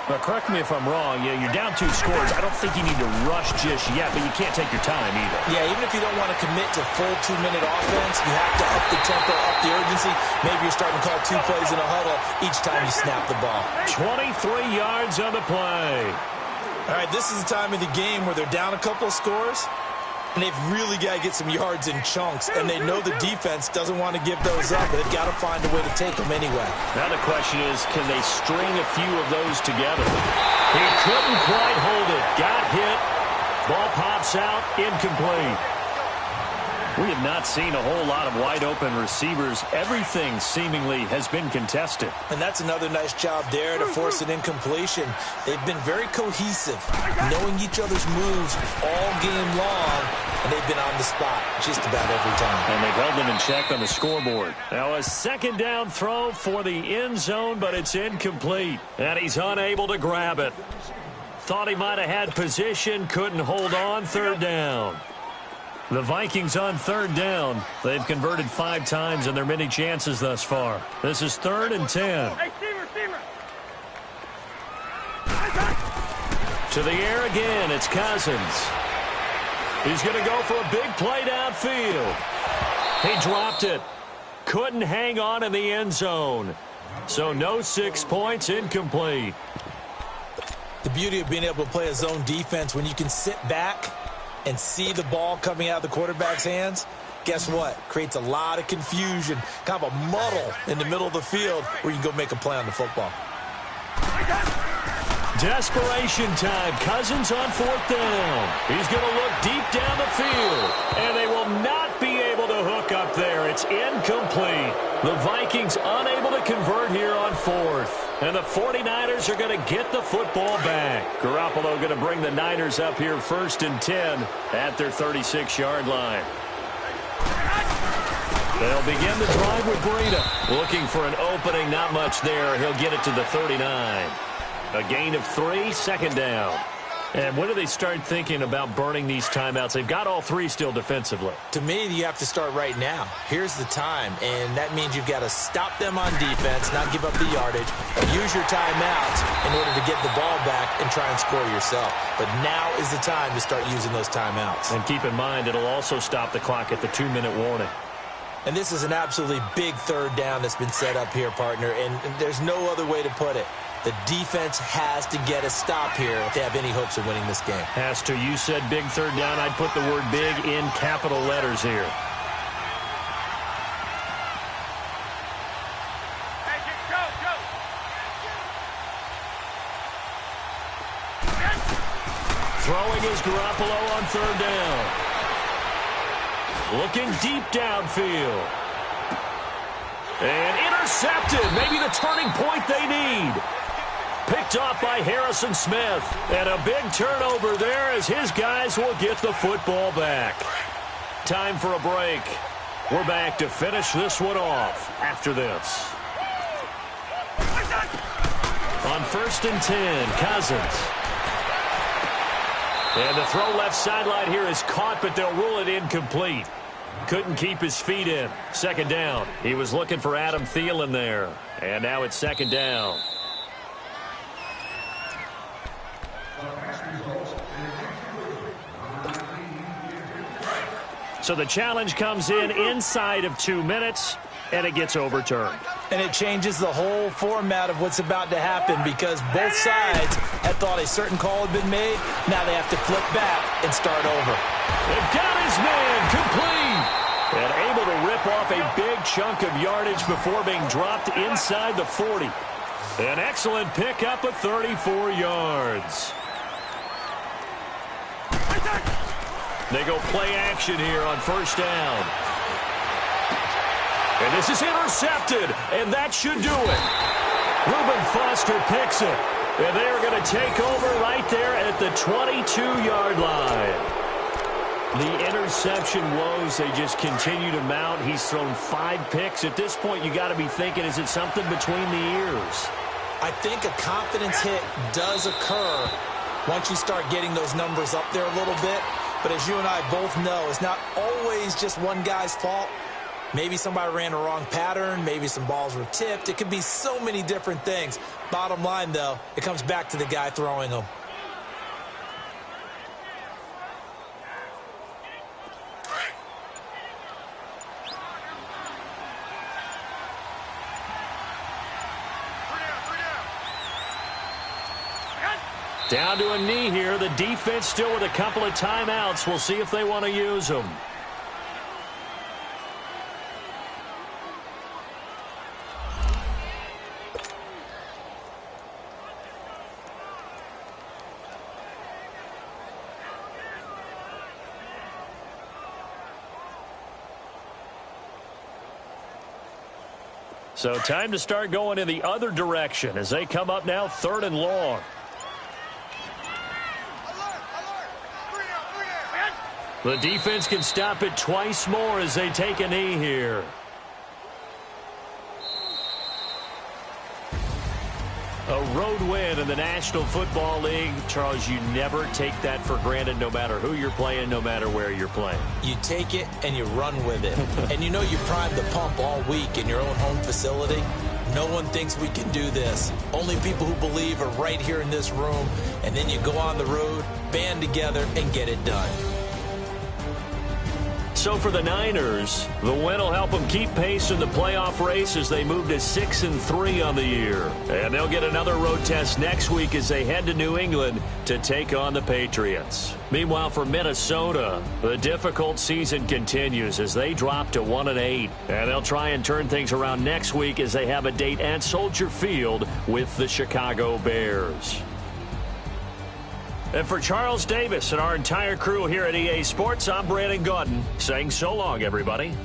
Now, correct me if I'm wrong. Yeah, you're down 2 scores. I don't think you need to rush just yet, but you can't take your time either. Yeah, even if you don't want to commit to full 2-minute offense, you have to up the tempo, up the urgency. Maybe you're starting to call 2 plays in a huddle each time you snap the ball. 23 yards on the play. All right, this is the time of the game where they're down a couple of scores, and they've really got to get some yards in chunks, and they know the defense doesn't want to give those up, but they've got to find a way to take them anyway. Now the question is, can they string a few of those together? He couldn't quite hold it. Got hit. Ball pops out. Incomplete. We have not seen a whole lot of wide-open receivers. Everything seemingly has been contested. And that's another nice job there to force an incompletion. They've been very cohesive, knowing each other's moves all game long, and they've been on the spot just about every time. And they've held them in check on the scoreboard. Now a second down throw for the end zone, but it's incomplete. And he's unable to grab it. Thought he might have had position, couldn't hold on, third down. The Vikings on third down. They've converted 5 times in their many chances thus far. This is 3rd and 10. Hey, Steamer. To the air again, it's Cousins. He's going to go for a big play downfield. He dropped it. Couldn't hang on in the end zone. So no 6 points, incomplete. The beauty of being able to play a zone defense when you can sit back and see the ball coming out of the quarterback's hands, guess what? Creates a lot of confusion, kind of a muddle in the middle of the field where you can go make a play on the football. Desperation time. Cousins on 4th down. He's going to look deep down the field, and they will not be able to hook up there. It's incomplete. The Vikings unable to convert here on 4th. And the 49ers are going to get the football back. Garoppolo going to bring the Niners up here 1st and 10 at their 36-yard line. They'll begin the drive with Breida. Looking for an opening, not much there. He'll get it to the 39. A gain of 3, second down. And when do they start thinking about burning these timeouts? They've got all three still defensively. To me, you have to start right now. Here's the time, and that means you've got to stop them on defense, not give up the yardage, use your timeouts in order to get the ball back and try and score yourself. But now is the time to start using those timeouts. And keep in mind, it'll also stop the clock at the 2-minute warning. And this is an absolutely big third down that's been set up here, partner, and there's no other way to put it. The defense has to get a stop here if they have any hopes of winning this game. Has to. You said big third down. I'd put the word big in capital letters here. Throwing is Garoppolo on third down. Looking deep downfield. And intercepted. Maybe the turning point they need. Picked off by Harrison Smith. And a big turnover there as his guys will get the football back. Time for a break. We're back to finish this one off after this. On 1st and 10, Cousins. And the throw left sideline here is caught, but they'll rule it incomplete. Couldn't keep his feet in. 2nd down. He was looking for Adam Thielen there. And now it's 2nd down. So the challenge comes in inside of 2 minutes, and it gets overturned. And it changes the whole format of what's about to happen because both sides had thought a certain call had been made. Now they have to flip back and start over. They've got his man complete. And able to rip off a big chunk of yardage before being dropped inside the 40. An excellent pickup of 34 yards. They go play action here on 1st down. And this is intercepted, and that should do it. Reuben Foster picks it. And they are going to take over right there at the 22-yard line. The interception woes, they just continue to mount. He's thrown 5 picks. At this point, you got to be thinking, is it something between the ears? I think a confidence hit does occur once you start getting those numbers up there a little bit. But as you and I both know, it's not always just one guy's fault. Maybe somebody ran a wrong pattern. Maybe some balls were tipped. It could be so many different things. Bottom line, though, it comes back to the guy throwing them. Down to a knee here. The defense still with a couple of timeouts. We'll see if they want to use them. So time to start going in the other direction as they come up now 3rd and long. The defense can stop it twice more as they take a knee here. A road win in the National Football League. Charles, you never take that for granted no matter who you're playing, no matter where you're playing. You take it and you run with it. And you know you primed the pump all week in your own home facility. No one thinks we can do this. Only people who believe are right here in this room. And then you go on the road, band together, and get it done. So for the Niners, the win will help them keep pace in the playoff race as they move to 6-3 on the year. And they'll get another road test next week as they head to New England to take on the Patriots. Meanwhile, for Minnesota, the difficult season continues as they drop to 1-8. And they'll try and turn things around next week as they have a date at Soldier Field with the Chicago Bears. And for Charles Davis and our entire crew here at EA Sports, I'm Brandon Gaudin saying so long, everybody.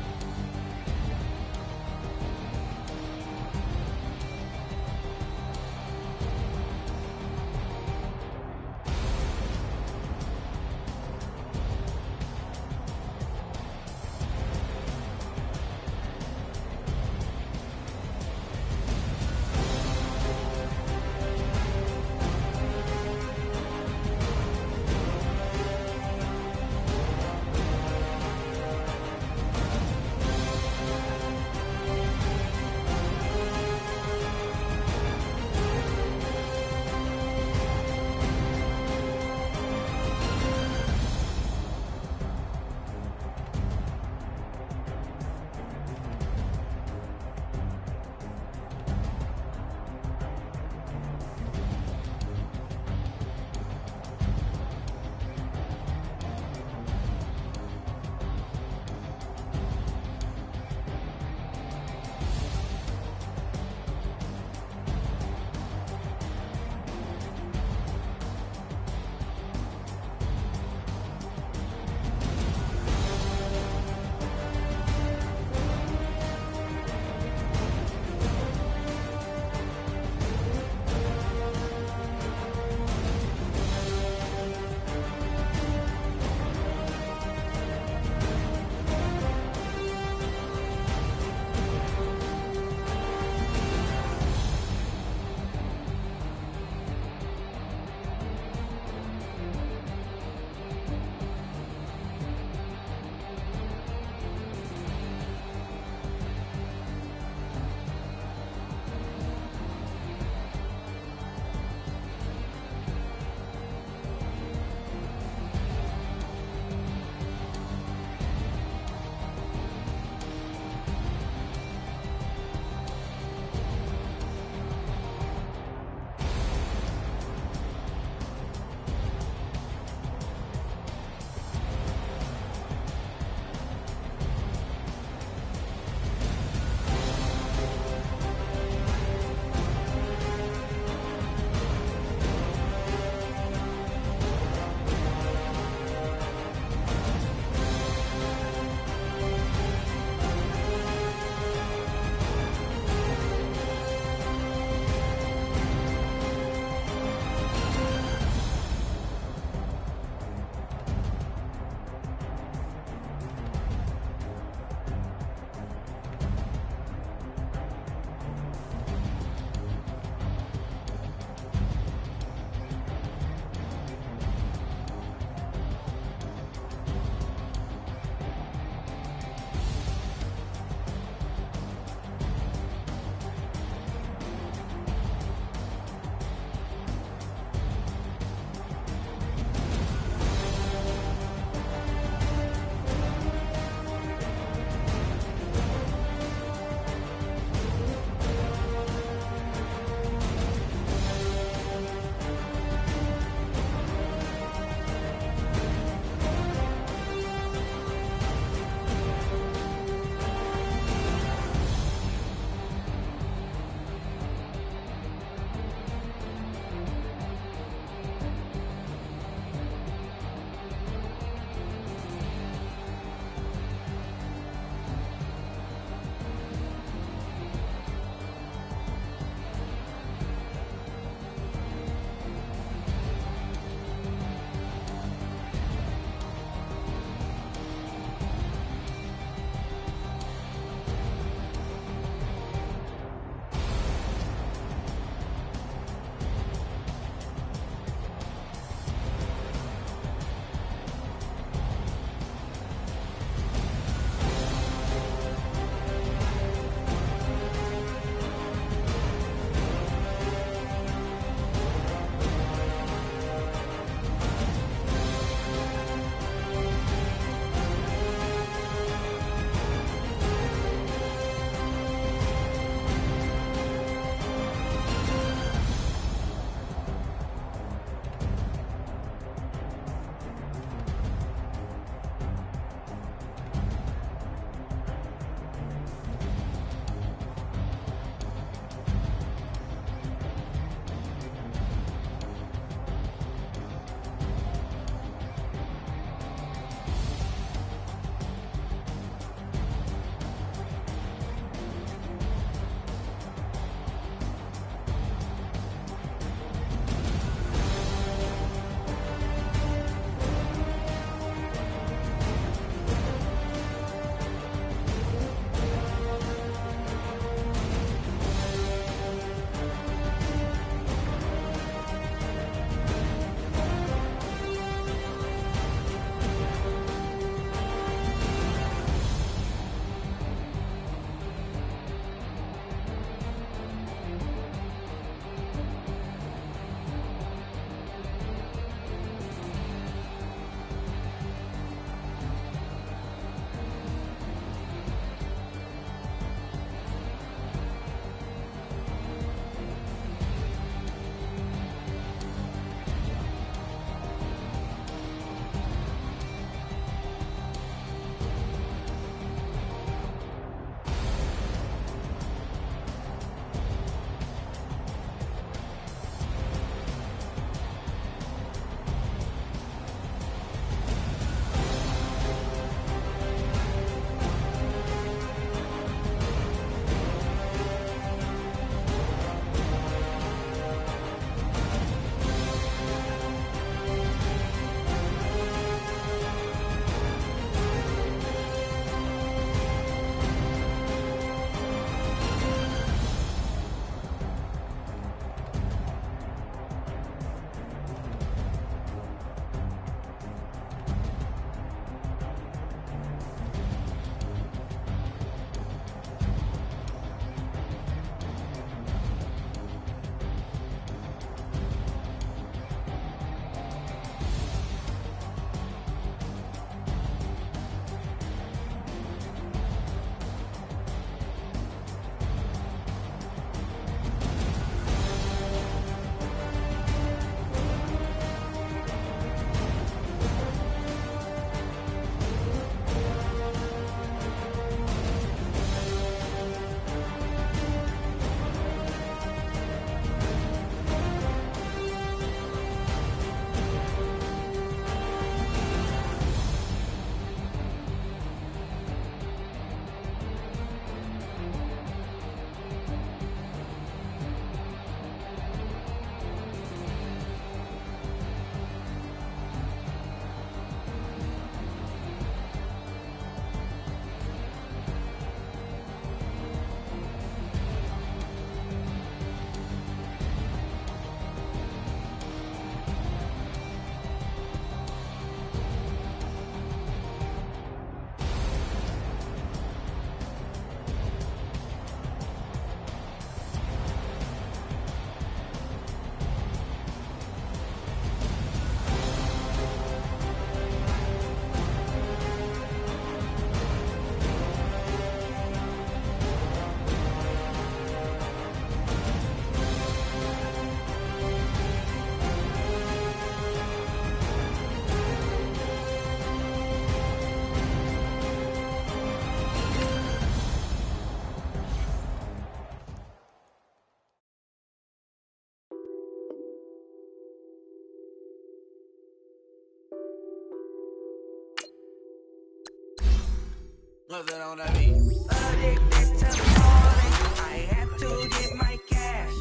What's that on that beat? Addicted to balling, I have to get my cash.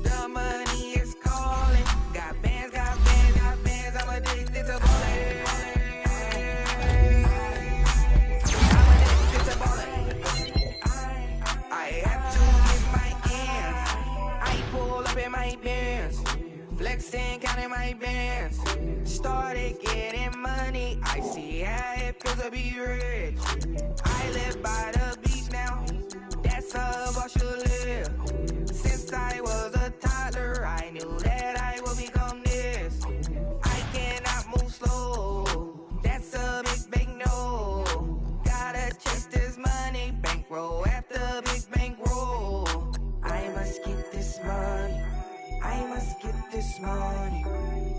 The money is calling. Got bands, got bands, got bands. I'm addicted to balling. I'm addicted to balling. I have to get my ends. I pull up in my bands, flexing, counting my bands. Started getting money. I see how it feels to be rich. I live by the beach now. That's how I should live. Since I was a toddler, I knew that I would become this. I cannot move slow. That's a big no. Gotta chase this money, bankroll after big bankroll. I must get this money. I must get this money.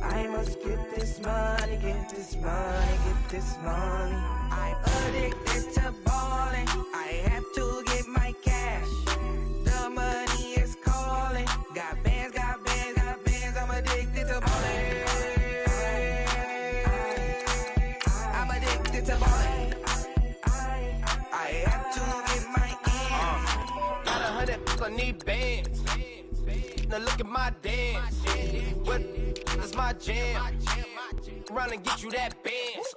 I must get this money, get this money, get this money. I'm addicted to balling. I have to get my cash. The money is calling. Got bands, got bands, got bands. I'm addicted to balling. I'm addicted to balling. I have to get my ends. Got 100, I need bands. Now look at my dance. What is my jam? Run and get you that bands.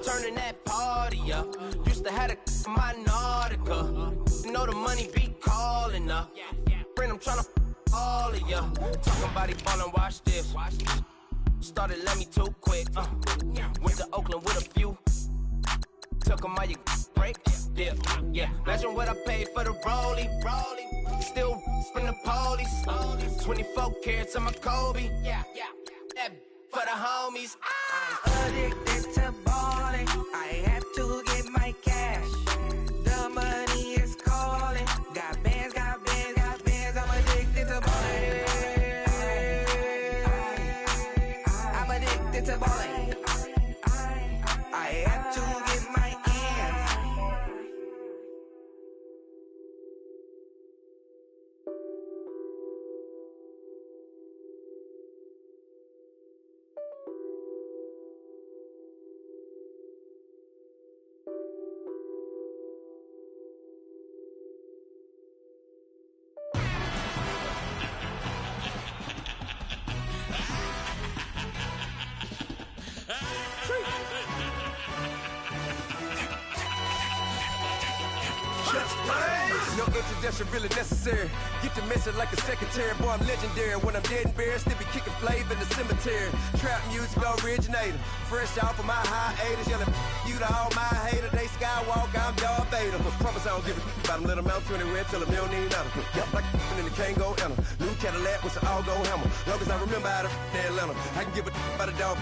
Turning that party up. Used to have a my Nautica. You know the money be calling up. Friend, I'm tryna all of ya. Talking about it ballin', watch this. Started let me too quick. Went to Oakland with a few. Took 'em all you break. Yeah. Imagine what I paid for the rollie. Still from the police. 24 carats on my Kobe. Yeah. That for the homies. I'm addicted to balling. I have to get my cash. The money is calling. Got bands, got bands, got bands. I'm addicted to balling. I'm addicted to balling. I have to get my ends. No introduction really necessary. Get the message like a secretary. Boy, I'm legendary. When I'm dead and buried, still be kicking flavor in the cemetery. Trap music originator. Fresh off of my hiatus. Yelling you to all my haters. They skywalk, I'm Darth Vader. Promise I don't give a about them. Let them out to anywhere. Tell them you don't need nothing. Yep, like in the Kango enter. New Cadillac with an all-go hammer. Long as I remember out of Atlanta. I can give a about a dog.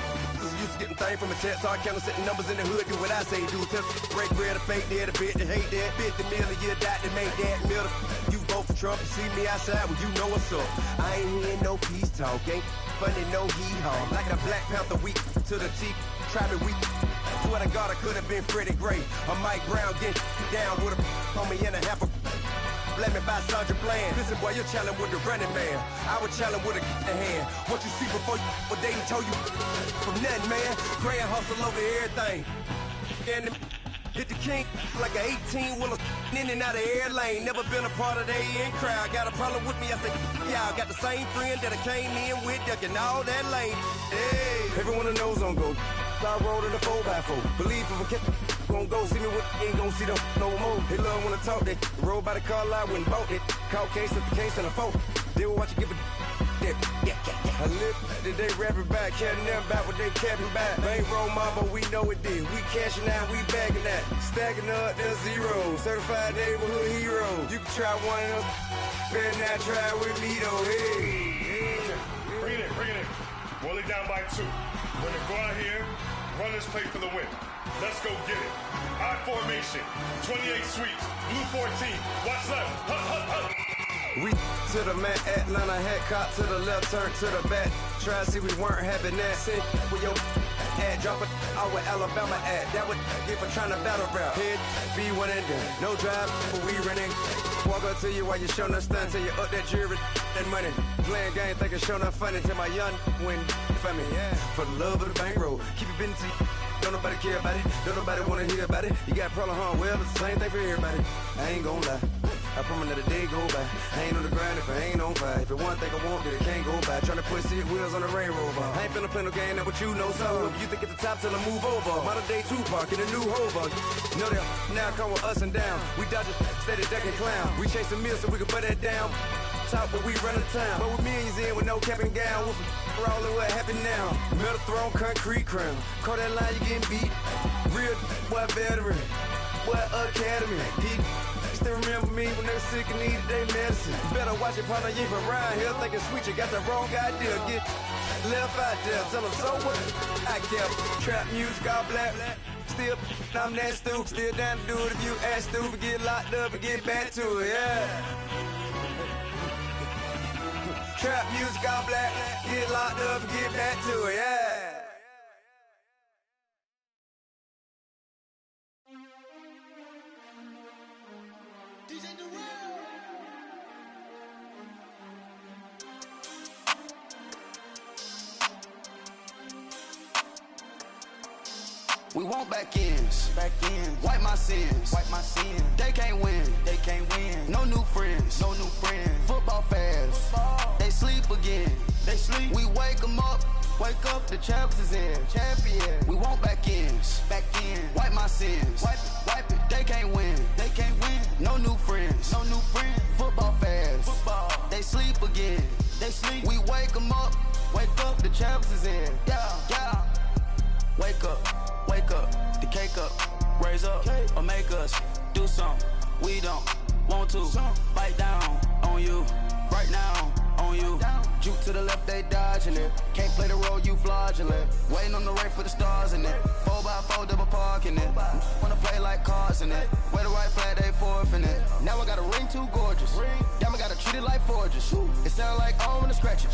Used to getting things from a text. So I count setting numbers in the hood. Do what I say do. Tell break bread, a fake dead, a bit to hate that. 50 million, you died to make that middle. You vote for Trump, you see me outside, well, you know what's up. I ain't hearing no peace talk, ain't funny, no hee-haw. Like a Black Panther weak to the teeth, try me weak. Swear to God, I could have been Freddie Gray. Or Mike Brown getting down with a on me and a half a let me buy Sandra Bland. Listen, boy, you're challenging with the running man. I was challenging with a hand. What you see before you, what they told you from nothing, man. Grand hustle over everything. And hit the king like an 18-wheeler in and out of air lane. Never been a part of the in crowd. Got a problem with me, I said, y'all got the same friend that I came in with, ducking all that lane. Hey, everyone knows on go. I rolled in the 4x4. Believe if I kept gon' go see me with ain't gon' see them no more. They love when I talk, they roll by the car lot when bought it. Call case at the case and a phone. They will watch you give a yeah. I live today rapping back, carrying them back what they capping back. Ain't roll mom, but we know it did. We cashing out, we bagging that. Stacking up, there's zero. Certified neighborhood hero. You can try one of them, better not try with me though. Hey. Bring it in. Roll it down by 2. We're gonna go out here, run this play for the win. Let's go get it. I formation, 28 sweeps, blue 14. Watch left. Hut. We to the man, Atlanta hat caught to the left, turn to the back. Try to see we weren't having that. Send with your ad, drop it out with Alabama at. That would give for trying to battle rap. Head, be one and done. No drive, but we running. Walk up to you while you showing us stun till you up that jewelry and money. Playing game, thinking showing up funny till my young win for me. Yeah. For the love of the bankroll, keep it been to Don't nobody care about it. Don't nobody wanna hear about it. You got a problem, huh? Well, it's the same thing for everybody. I ain't gon' lie. I promise that a day go by. I ain't on the grind if I ain't on fire. If it one thing I want, then it can't go by. Tryna put 6 wheels on the railroad. I ain't finna play no game, that what you know. So if you think at the top, tell them move over. Modern day Tupac in a new Hova. Know that now come with us and down. We dodge it, steady ducking clown. We chasing meals so we can put that down. Top, but we run the town. But with millions in with no cap and gown. We're all in what happened now. Metal throne, concrete crown. Call that line, you getting beat. Real, what veteran. What academy. Deep. Still remember me when they were sick and needed their medicine. Better watch it, partner, you ain't from around here thinking sweet, you got the wrong idea. Get left out there, tell them so what? I kept trap music all black. Still, I'm that stupid. Still down to do it if you ask stupid. Get locked up and get back to it, yeah. Trap music all black. Get locked up and get back to it, yeah. We want back ends, wipe my sins, They can't win, No new friends, Football fans, they sleep again, We wake them up, the champs is in, champion. We want back ends, wipe my sins, wipe it. They can't win, No new friends, Football fans, they sleep again, We wake them up, the champs is in, yeah. Wake up, the cake up, raise up, or make us do something we don't want to. Bite down on you, right now on you. Juke to the left, they dodging it. Can't play the role, you fraudulent. Waiting on the right for the stars in it. 4x4 double parking it. Wanna play like cars in it. Wear the right flag, they forfeiting it. Now I got a ring too gorgeous. Damn, I gotta treat it like forges. It sound like I wanna scratch it.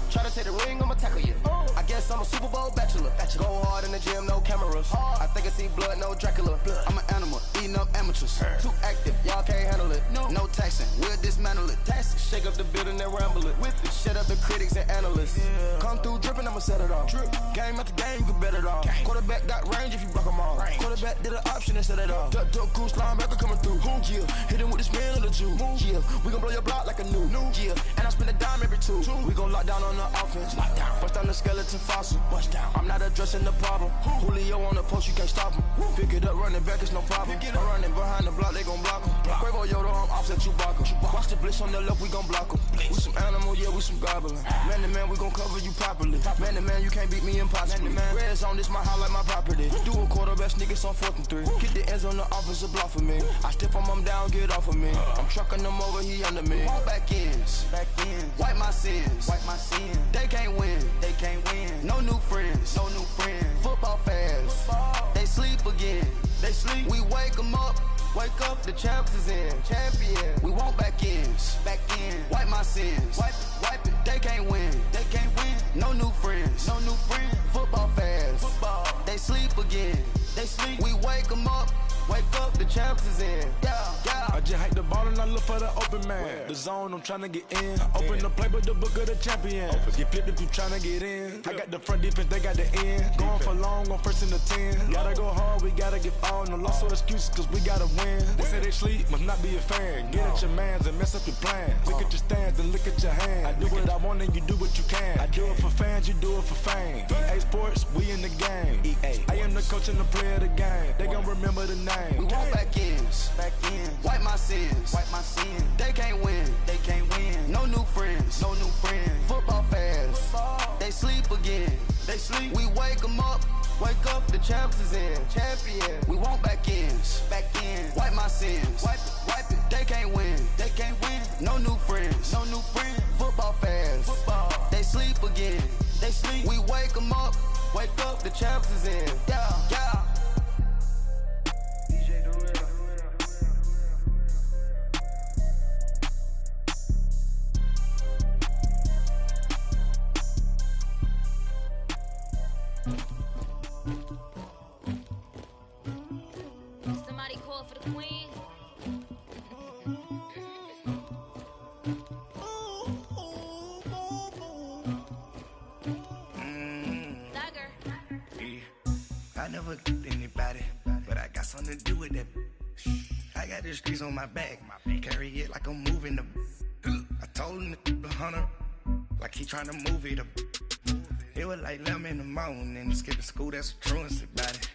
Try to take the ring, I'ma tackle you. I guess I'm a Super Bowl bachelor. Go hard in the gym, no cameras. I think I see blood, no Dracula. I'm an animal, eating up amateurs. Too active, y'all can't handle it. No taxing, we'll dismantle it. Shake up the building and ramble it. Shut up the critics and analysts. Come through dripping, I'ma set it off. Game after game, you can bet it off. Quarterback got range if you block them all. Quarterback did an option and set it off. Duck goose linebacker coming through. Yeah, hit him with the spin of the Jew. Yeah, we gon' blow your block like a new. Yeah, and I spend a dime every two. We gon' lock down on the offense. Bust down the skeleton fossil. I'm not addressing the problem. Julio on the post, you can't stop him. Pick it up, running back, it's no problem. I'm running behind the block, they gon' block him. Quavo Yoda, I'm offset Chewbacca. Watch the blitz on the left, we gon' block him. We some animal, yeah, we some goblin. Man to man, we gon' cover you properly. Man to man, you can't beat me impossibly. Red zone, this my house like my property. Do a quarter best niggas on 4th and 3. Get the ends on the offensive block for me. I step on him down, get off of me. I'm trucking them over, he under me. Want back ends, wipe my sins, They can't win, No new friends, Football fans, they sleep again, We wake them up, the champs is in, champion. We want back ends, wipe my sins, wipe it. They can't win, No new friends, Football fans, they sleep again, We wake them up, the champs is in, yeah. I just hike the ball and I look for the open man. The zone, I'm tryna get in. Open the playbook, the book of the champion. Get flipped if you tryna get in. I got the front defense, they got the end. Going for long, on 1st and the 10. Gotta go hard, we gotta get all. No loss or excuses, cause we gotta win. They say they sleep, must not be a fan. Get at your mans and mess up your plans. Look at your stands and look at your hands. I do what I want and you do what you can. I do it for fans, you do it for fame. EA Sports, we in the game. I am the coach and the player of the game. They gon' remember the name. We want back ends, wipe my sins, They can't win, No new friends, Football fans, they sleep again, We wake them up, the champs is in, champion. We want back ends, wipe my sins, wipe it. They can't win, No new friends, Football fans, they sleep again, We wake them up, the champs is in, yeah. Somebody call for the queen. I never the streets on my back. Carry it like I'm moving the. I told him the 100, like he tryna move it up. It was like 11 in the morning, skipping school, that's a truancy about it.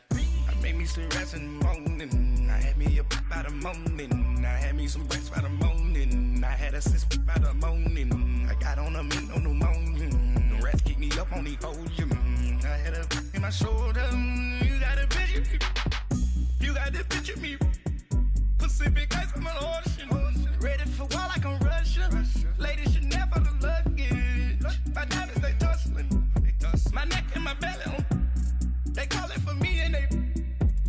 I made me some rats in the morning, I had me up by the morning. I had me some breaks by the morning, I had a sis by the morning. I got on a mint on the morning, the rats keep me up on the podium. I had a in my shoulder, you got a picture, you got the picture me. Pacific ice on the ocean, ready for war like I'm Russia. Ladies should never the luggage, my diamonds they tussling. My neck and my belly on. They call it for me and they.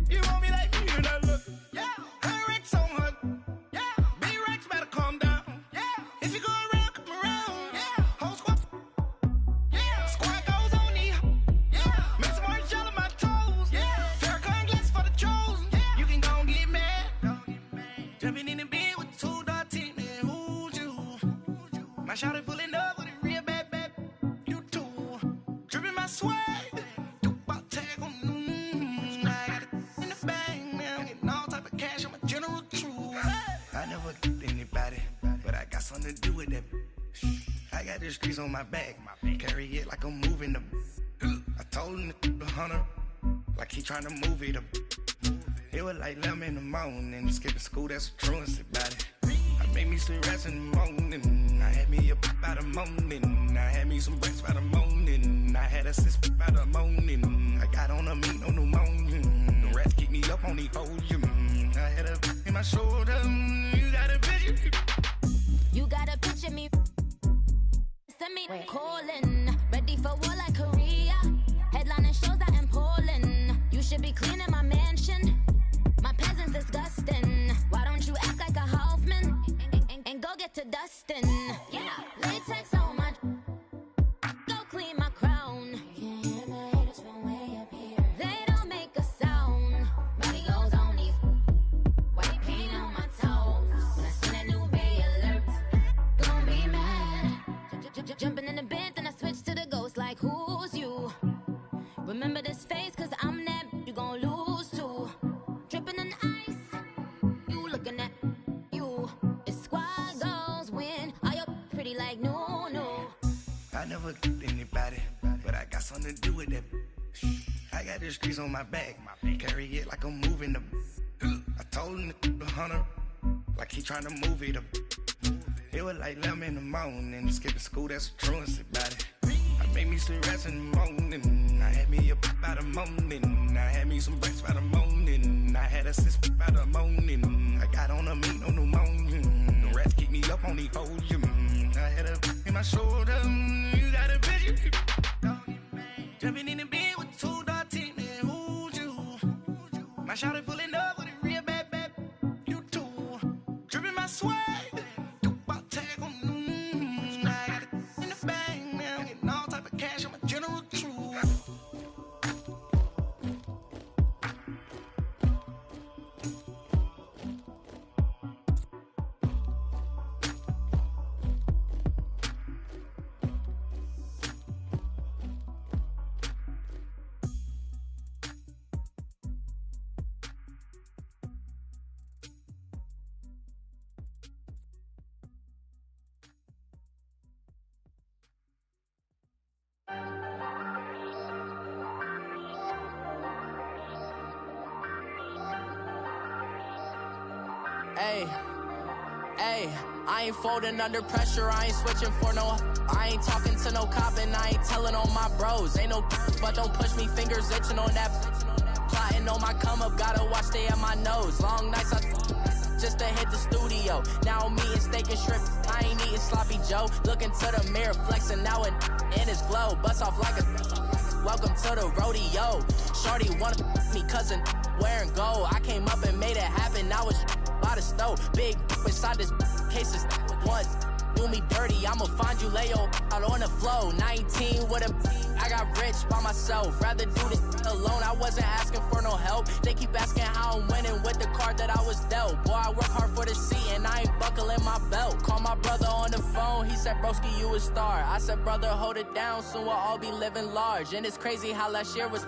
You want me like me and I look. Yeah. Her Rex on her. Yeah. B-Rex better calm down. Yeah. If you go around, come around. Yeah. Whole squad. Yeah. Squad goes on me. Yeah. Make some orange gel on my toes. Yeah. Farrakhan glass for the chosen. Yeah. You can go and get mad. Jumping in the bed with 2 dark team and who's you? My shawty pulling up with a real bad. Swag, do about tag on. I got it in the bag, man. I'm getting all type of cash. I'm a general truth. I never did anybody, but I got something to do with that. I got the streets on my back, carry it like I'm moving the. I told him the 100, like he tryna move it up. It was like 11 in the morning, skipping school, that's a truancy about it. I made me some rats in the morning, I had me up by the morning. I had me some breaks by the morning, I had a sis by the morning. I got on a meat on the morning, the rats keep me up on the podium. I had a in my shoulder, you got a picture. You got a picture me. Send me calling, ready for war like Korea. Headlining shows out in Poland. You should be cleaning my mansion. My peasants disgusting. Why don't you act like a Hoffman and go get to dustin'? Yeah, latex on my. Go clean my crown. You can hear the haters from way up here. They don't make a sound. Body goes on these. White paint on my toes. When I see that new Bay alert, gon' be mad. Jumping in the bed, then I switch to the ghost like who's you? Remember this face, cause I'm that you gon' lose too. Dripping in ice, you looking at you. It's squad goals win. Are you pretty like no, no? I never did anybody, but I got something to do with that. I got the streets on my back, carry it like I'm moving the. I told him the 100, like he tryna move it up. It was like 11 in the morning, skipping school, that's a truancy about it. I made me some rats in the morning, I had me up by the morning. I had me some breaks by the morning, I had a sis by the morning. I got on a meat on the morning, the rats keep me up on the podium. I had a in my shoulder, you got a picture. Jumping in the bed with 2 dark team and who's you? My shawty pulling up with a real bad, you too. Dripping my swag. Hey, I ain't folding under pressure, I ain't switching for no. I ain't talking to no cop and I ain't telling on my bros. Ain't no but don't push me, fingers itching on that. Plotting on my come up, gotta watch stay at my nose. Long nights just to hit the studio. Now I'm eating steak and shrimp, I ain't eating sloppy Joe. Looking to the mirror, flexing now and in his glow. Bust off like a welcome to the rodeo. Shorty wanna me cousin wearing gold. I came up and made it happen, I was by the stove. Big inside this cases once do me dirty, I'ma find you lay out on the floor. 19 with a I got rich by myself, rather do this alone. I wasn't asking for no help, they keep asking how I'm winning with the card that I was dealt. Boy, I work hard for the seat and I ain't buckling my belt. Call my brother on the phone, he said broski you a star. I said brother hold it down, soon we'll all be living large. And it's crazy how last year was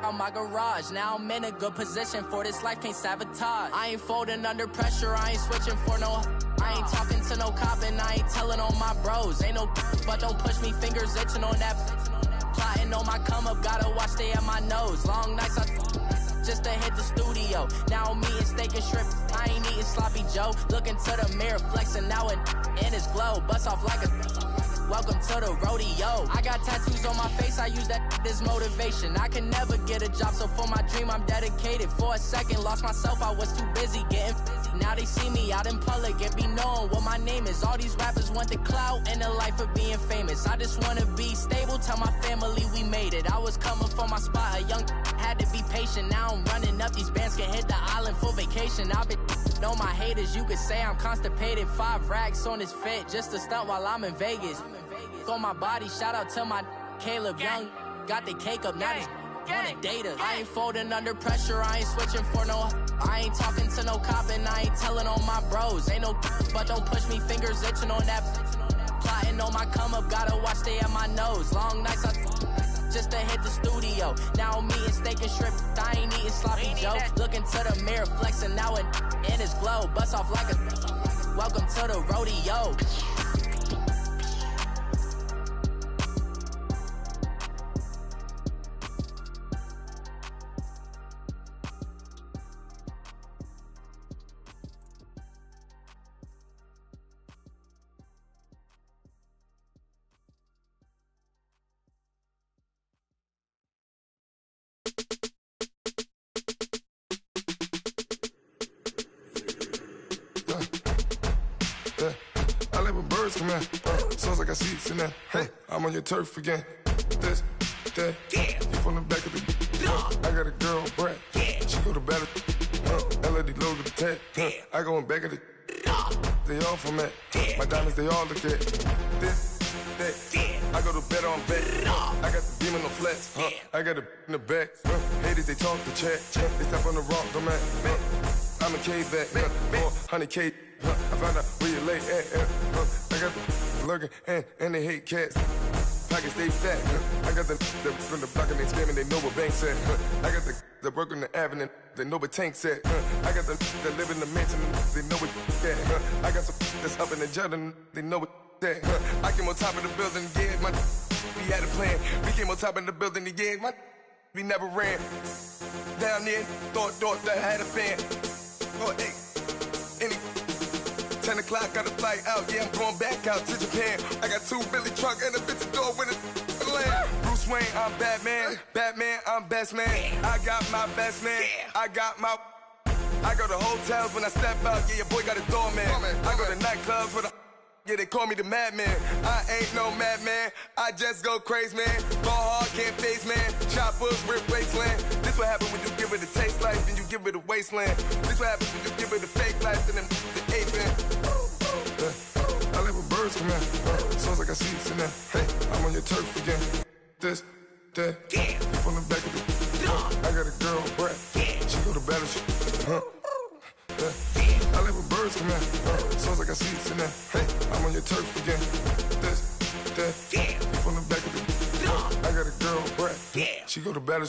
on my garage. Now I'm in a good position for this life, can't sabotage. I ain't folding under pressure, I ain't switching for no. I ain't talking to no cop and I ain't telling on my bros. Ain't no but don't push me, fingers itching on that. Plotting on my come up, gotta watch they at my nose. Long nights just to hit the studio. Now I'm eating steak and shrimp, I ain't eating sloppy Joe. Looking to the mirror, flexing now and in his glow. Bust off like a welcome to the rodeo. I got tattoos on my face, I use that as motivation. I can never get a job, so for my dream I'm dedicated. For a second, lost myself, I was too busy getting busy. Now they see me out in public and be knowing what my name is. All these rappers want the clout and the life of being famous. I just wanna be stable, tell my family we made it. I was coming for my spot, a young had to be patient. Now I'm running up, these bands can hit the island for vacation. I've been know my haters, you could say I'm constipated. 5 racks on his fit, just to stunt while I'm in Vegas. On my body, shout out to my Caleb Young. Got the cake up, now these wanna date us. I ain't folding under pressure, I ain't switching for no. I ain't talking to no cop and I ain't telling on my bros. Ain't no but don't push me, fingers itching on that. Plotting on my come up, gotta watch they at my nose. Long nights just to hit the studio. Now I'm eating steak and shrimp, I ain't eating sloppy Joe. Looking to the mirror, flexing now and in his glow. Bust off like a welcome to the rodeo. Come here, sounds like I see seats in there. Hey, I'm on your turf again. This, that, you from the back of the. I got a girl, Brad. She go to battle. LED logo the tag. I go in back of the. They all from that. My diamonds, they all look at. This, that. I go to bed on bed. I got the beam in the flats. I got it in the back. Haters, they talk the chat. They step on the rock, don't man. I'm a cave back. 400K. I found out where you lay at. I got the lurking and they hate cats. Pockets stay fat. I got the from the block and they scamming, they know what banks at. I got the work on the avenue, they know what tanks at. I got the that live in the mansion, they know what that. I got some that's up in the Jordan, they know what that. I came on top of the building, yeah, my we had a plan. We came on top of the building, yeah, my we never ran. Down there, thought that I had a fan. Oh, hey, any 10 o'clock, got a flight out, yeah, I'm going back out to Japan. I got 2 Billy truck and a bitch door with a land. Bruce Wayne, I'm Batman. Batman, I'm best man. I got my best man. I got my. I go to hotels when I step out, yeah, your boy got a doorman. I go to nightclubs with a. Yeah, they call me the madman. I ain't no madman. I just go crazy, man. Ball hard, can't face, man. Choppers, rip wasteland. This what happen when you give it a taste life, then you give it a wasteland. This what happens when you give it a fake life, then the ape man. I live with birds come in. Sounds like I see seats in there. Hey, I'm on your turf again. This, that, you from the back of the. I got a girl, Brad. She go to battle. I live with birds come in. Sounds like I see seats in there. Hey, I'm on your turf again. This, that, you from the back of the. I got a girl, Brad. She go to battle.